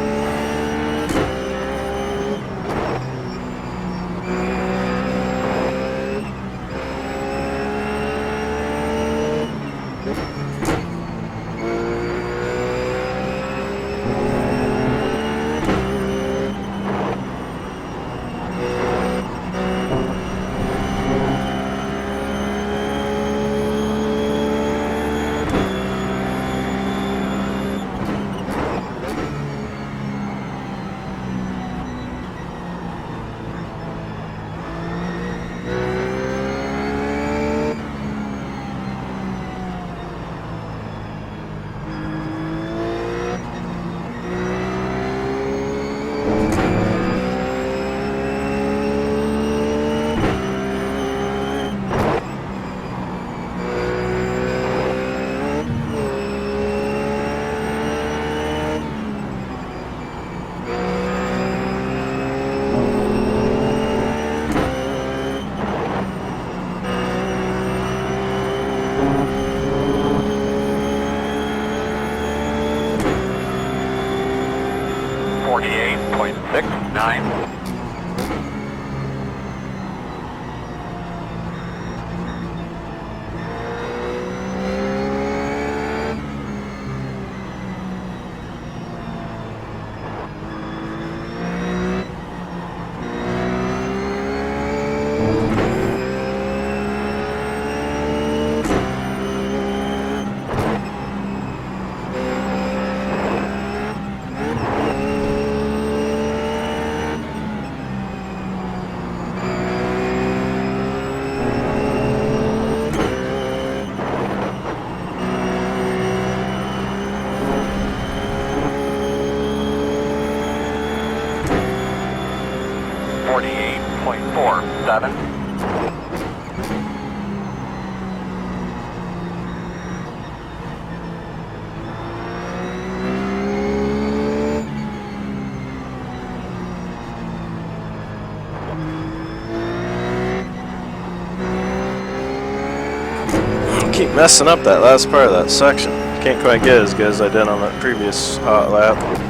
Keep messing up that last part of that section. Can't quite get as good as I did on that previous hot lap.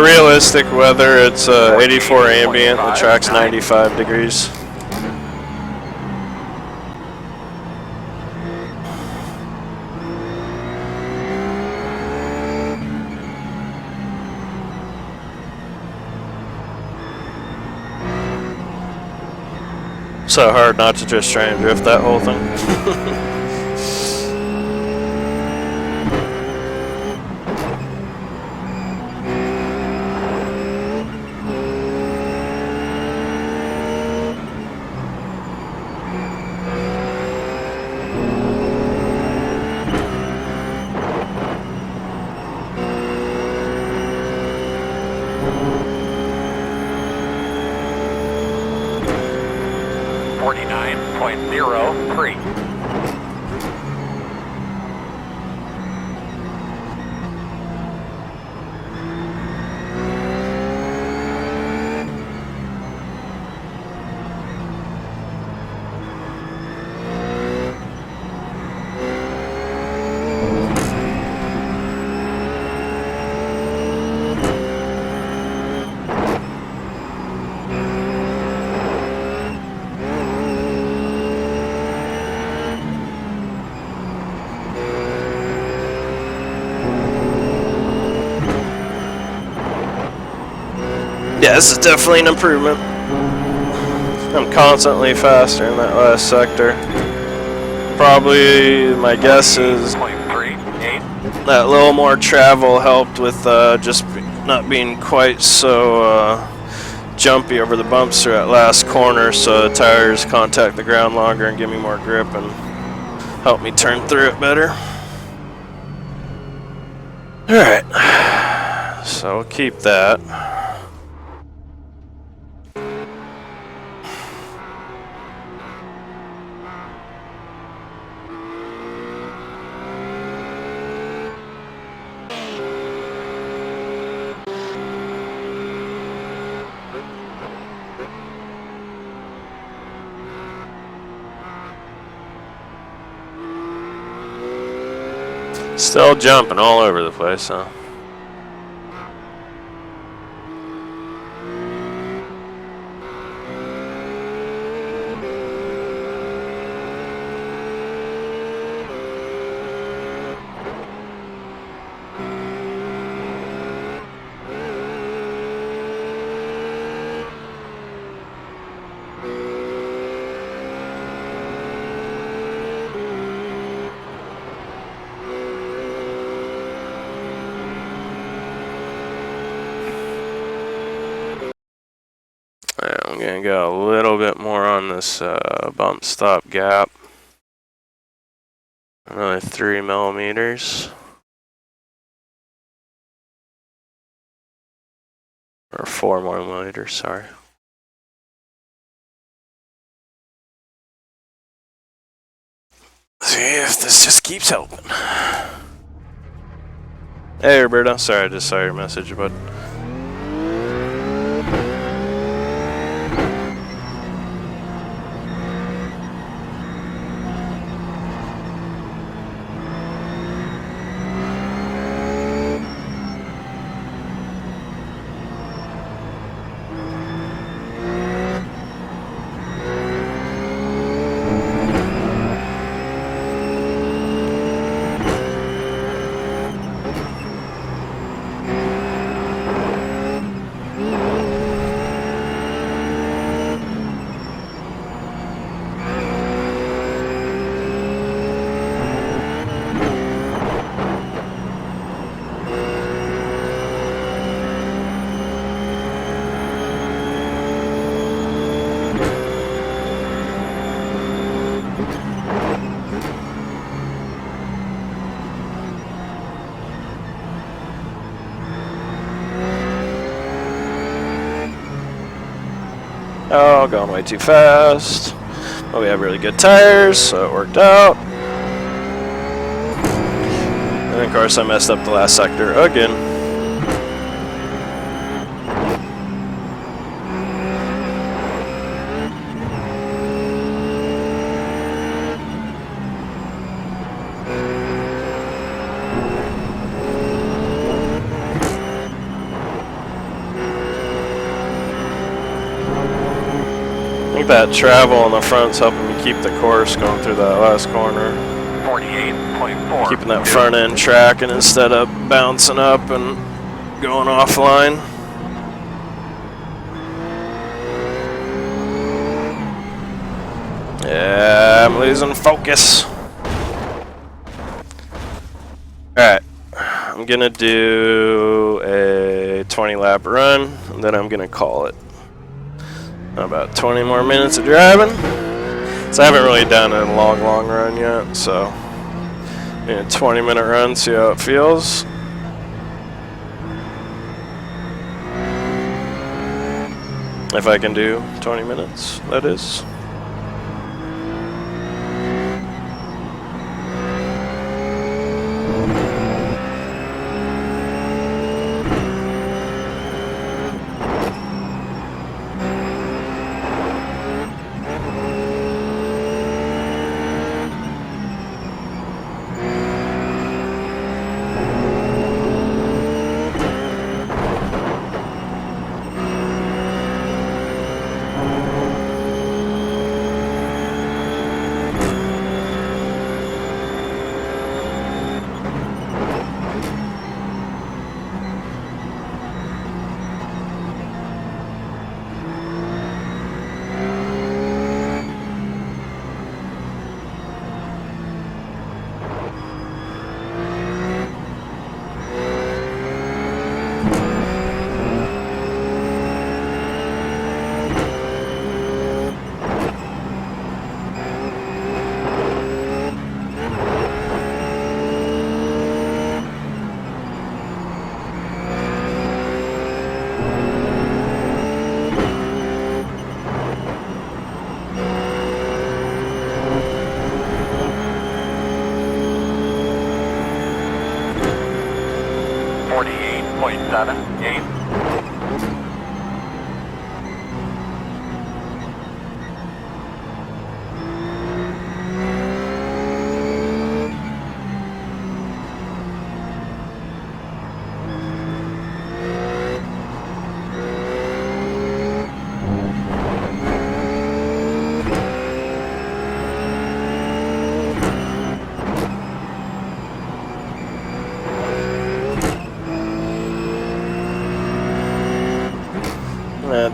Realistic weather, it's 84 ambient, the track's 95 degrees. So hard not to just try and drift that whole thing. 49.03. Yeah, this is definitely an improvement. I'm constantly faster in that last sector. Probably, my guess is that little more travel helped with just not being quite so jumpy over the bumps through that last corner, so the tires contact the ground longer and give me more grip and help me turn through it better. Alright, so we'll keep that. Still jumping all over the place, huh? I'm gonna go a little bit more on this bump stop gap. Another 3 millimeters. Or 4 more millimeters, sorry. See if this just keeps helping. Hey Roberto, sorry I just saw your message, bud. Oh, going way too fast. But we have really good tires, so it worked out. And of course I messed up the last sector again. I think that travel on the front's helping me keep the course going through that last corner. 48.4. Keeping that front end tracking instead of bouncing up and going offline. Yeah, I'm losing focus. Alright, I'm gonna do a 20 lap run, and then I'm gonna call it. About 20 more minutes of driving. So I haven't really done a long run yet, so a 20-minute run, see how it feels. If I can do 20 minutes, that is.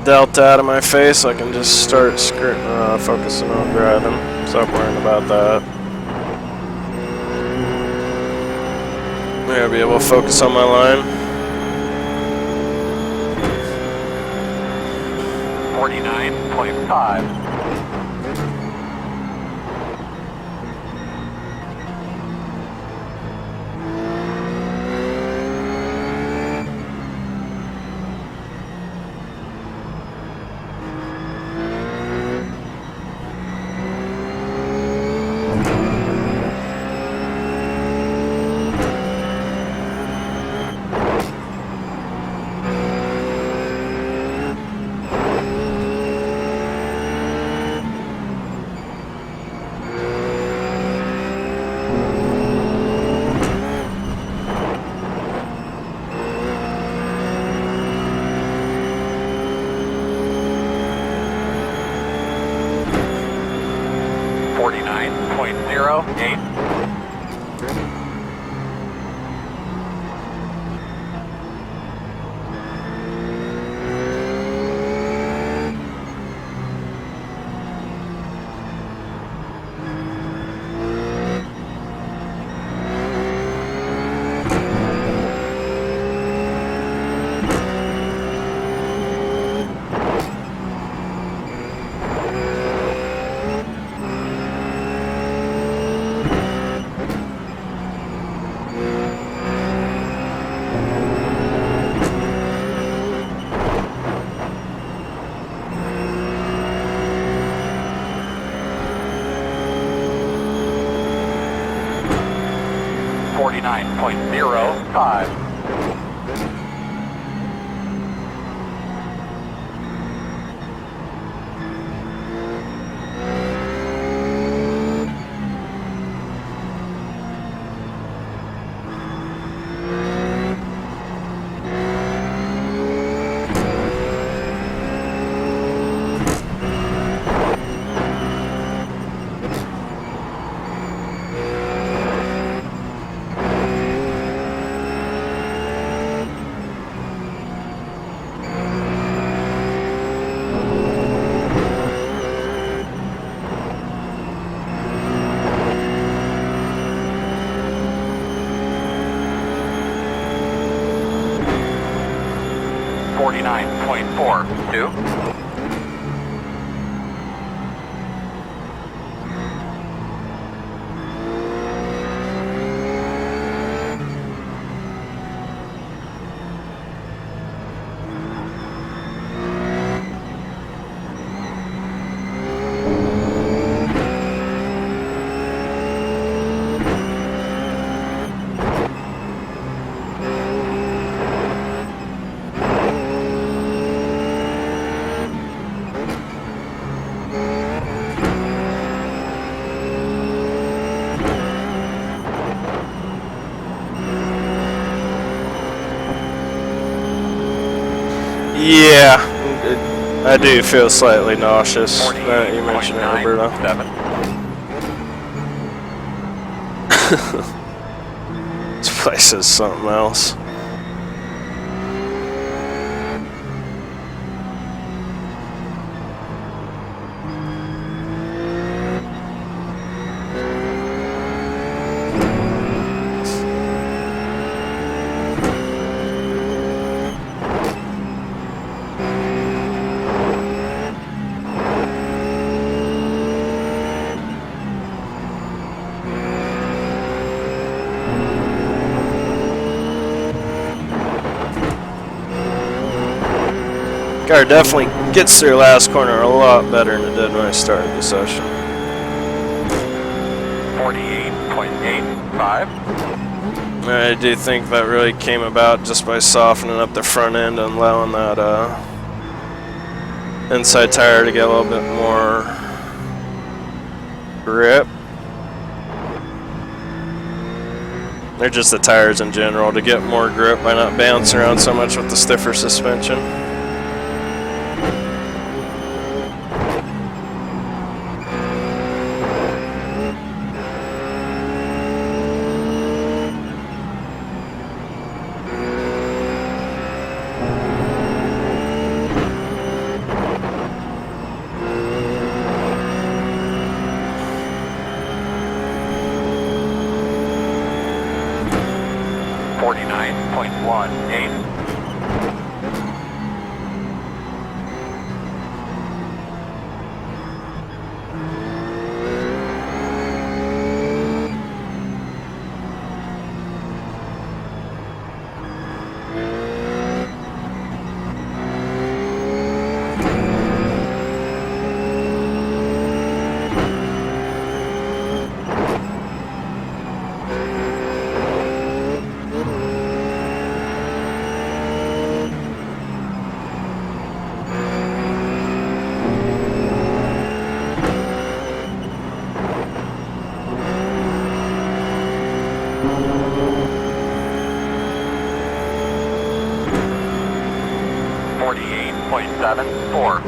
Delta out of my face, I can just start focusing on driving. Stop worrying about that. Maybe I'll be able to focus on my line. 49.5. 49.05. 49.42. Yeah, I do feel slightly nauseous. You mentioned it, Roberto. 48.97. This place is something else. Car definitely gets through last corner a lot better than it did when I started the session. 48.85. I do think that really came about just by softening up the front end and allowing that inside tire to get a little bit more grip. They're just the tires in general to get more grip by not bouncing around so much with the stiffer suspension. .74.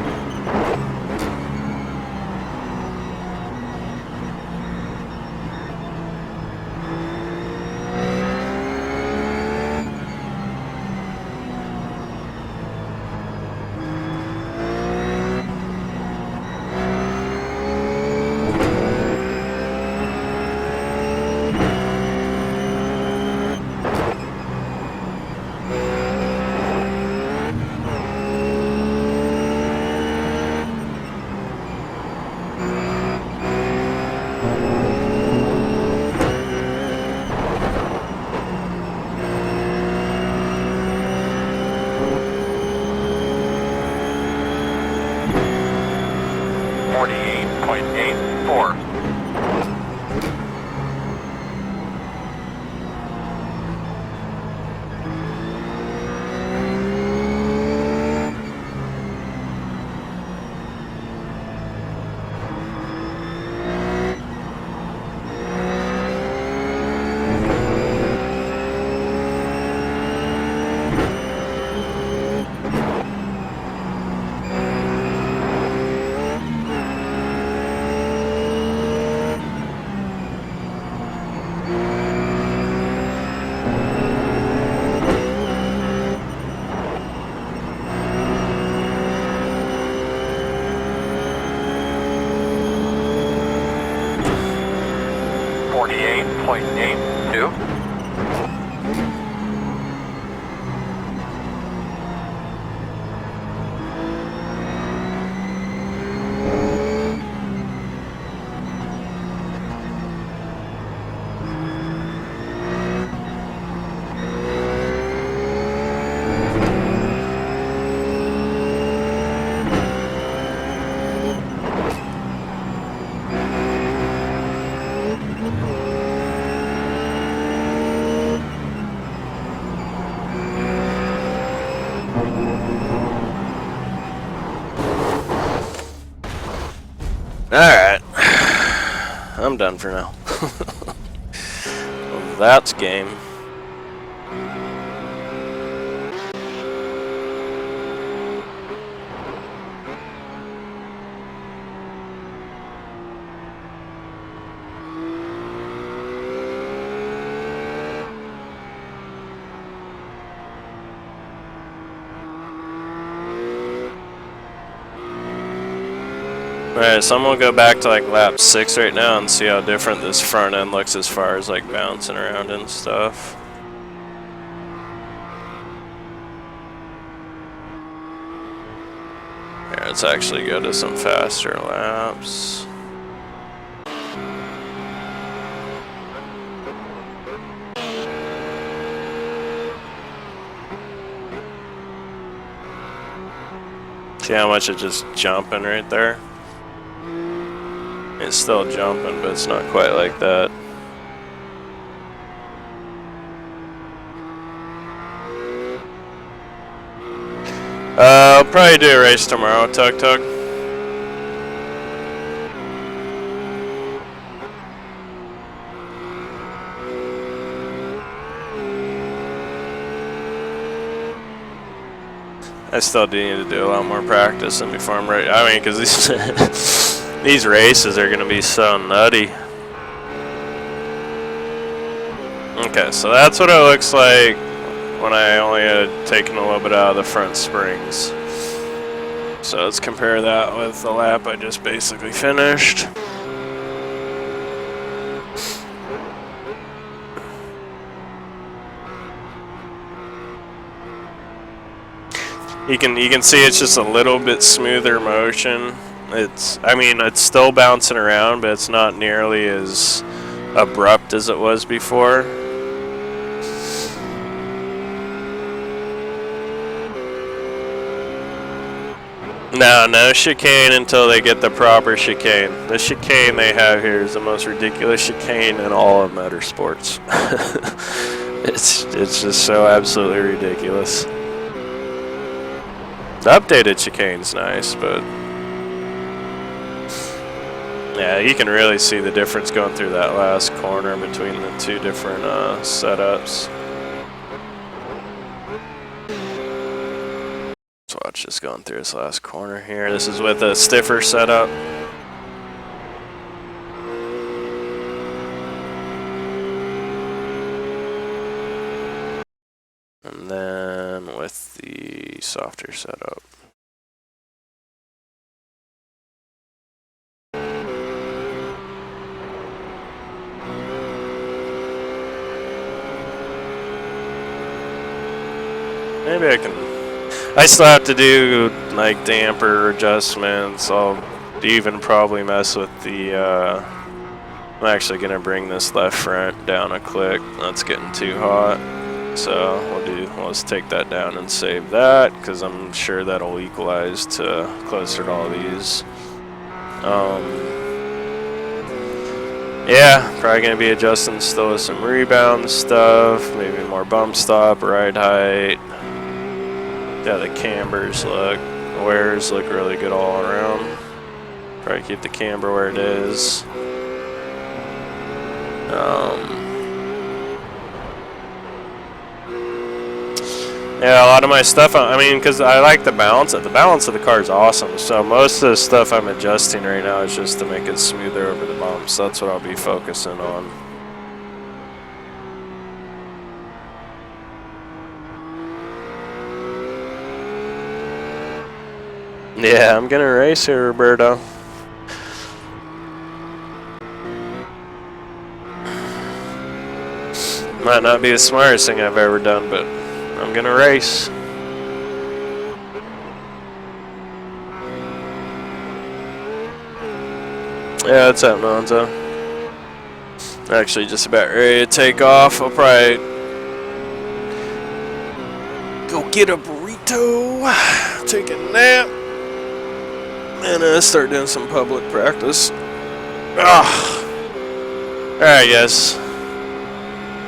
Alright. I'm done for now. Well, that's game. Alright, so I'm gonna go back to like lap 6 right now and see how different this front end looks as far as like bouncing around and stuff. Here, let's actually go to some faster laps. See how much it's just jumping right there? It's still jumping, but it's not quite like that. I'll probably do a race tomorrow, Tug Tug. I still do need to do a lot more practicing before I'm ready. I mean, because these races are going to be so nutty. Okay, so that's what it looks like when I only had taken a little bit out of the front springs. So let's compare that with the lap I just basically finished. You can see it's just a little bit smoother motion. I mean, it's still bouncing around, but it's not nearly as abrupt as it was before. No chicane until they get the proper chicane. The chicane they have here is the most ridiculous chicane in all of motorsports. It's just so absolutely ridiculous. The updated chicane's nice, but yeah, you can really see the difference going through that last corner between the two different setups. Let's watch this going through this last corner here. This is with a stiffer setup. And then with the softer setup. Maybe I still have to do like damper adjustments. I'll even probably mess with the, I'm actually going to bring this left front down a click. That's getting too hot. So let's take that down and save that, because I'm sure that'll equalize to closer to all these. Yeah, probably going to be adjusting still with some rebound stuff, maybe more bump stop, ride height. Yeah, the cambers wears look really good all around. Probably keep the camber where it is. Yeah, a lot of my stuff, I mean, because I like the balance. The balance of the car is awesome. So most of the stuff I'm adjusting right now is just to make it smoother over the bumps. That's what I'll be focusing on. Yeah, I'm gonna race here, Roberto. Might not be the smartest thing I've ever done, but I'm gonna race. Yeah, what's up, Nonzo? Actually, just about ready to take off. I'll probably go get a burrito, take a nap, and start doing some public practice. Alright, guys.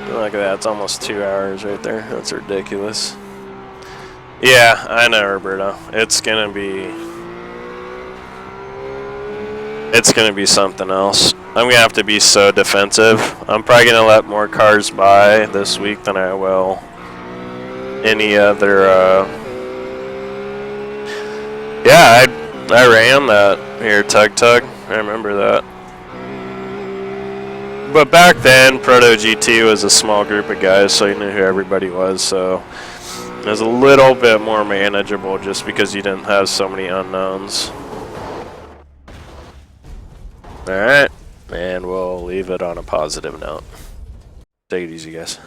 Look at that, it's almost 2 hours right there. That's ridiculous. Yeah, I know, Roberto. It's gonna be something else. I'm gonna have to be so defensive. I'm probably gonna let more cars by this week than I will any other. Yeah, I ran that here, Tug Tug. I remember that. But back then, Proto GT was a small group of guys, so you knew who everybody was. So it was a little bit more manageable, just because you didn't have so many unknowns. All right, and we'll leave it on a positive note. Take it easy, guys.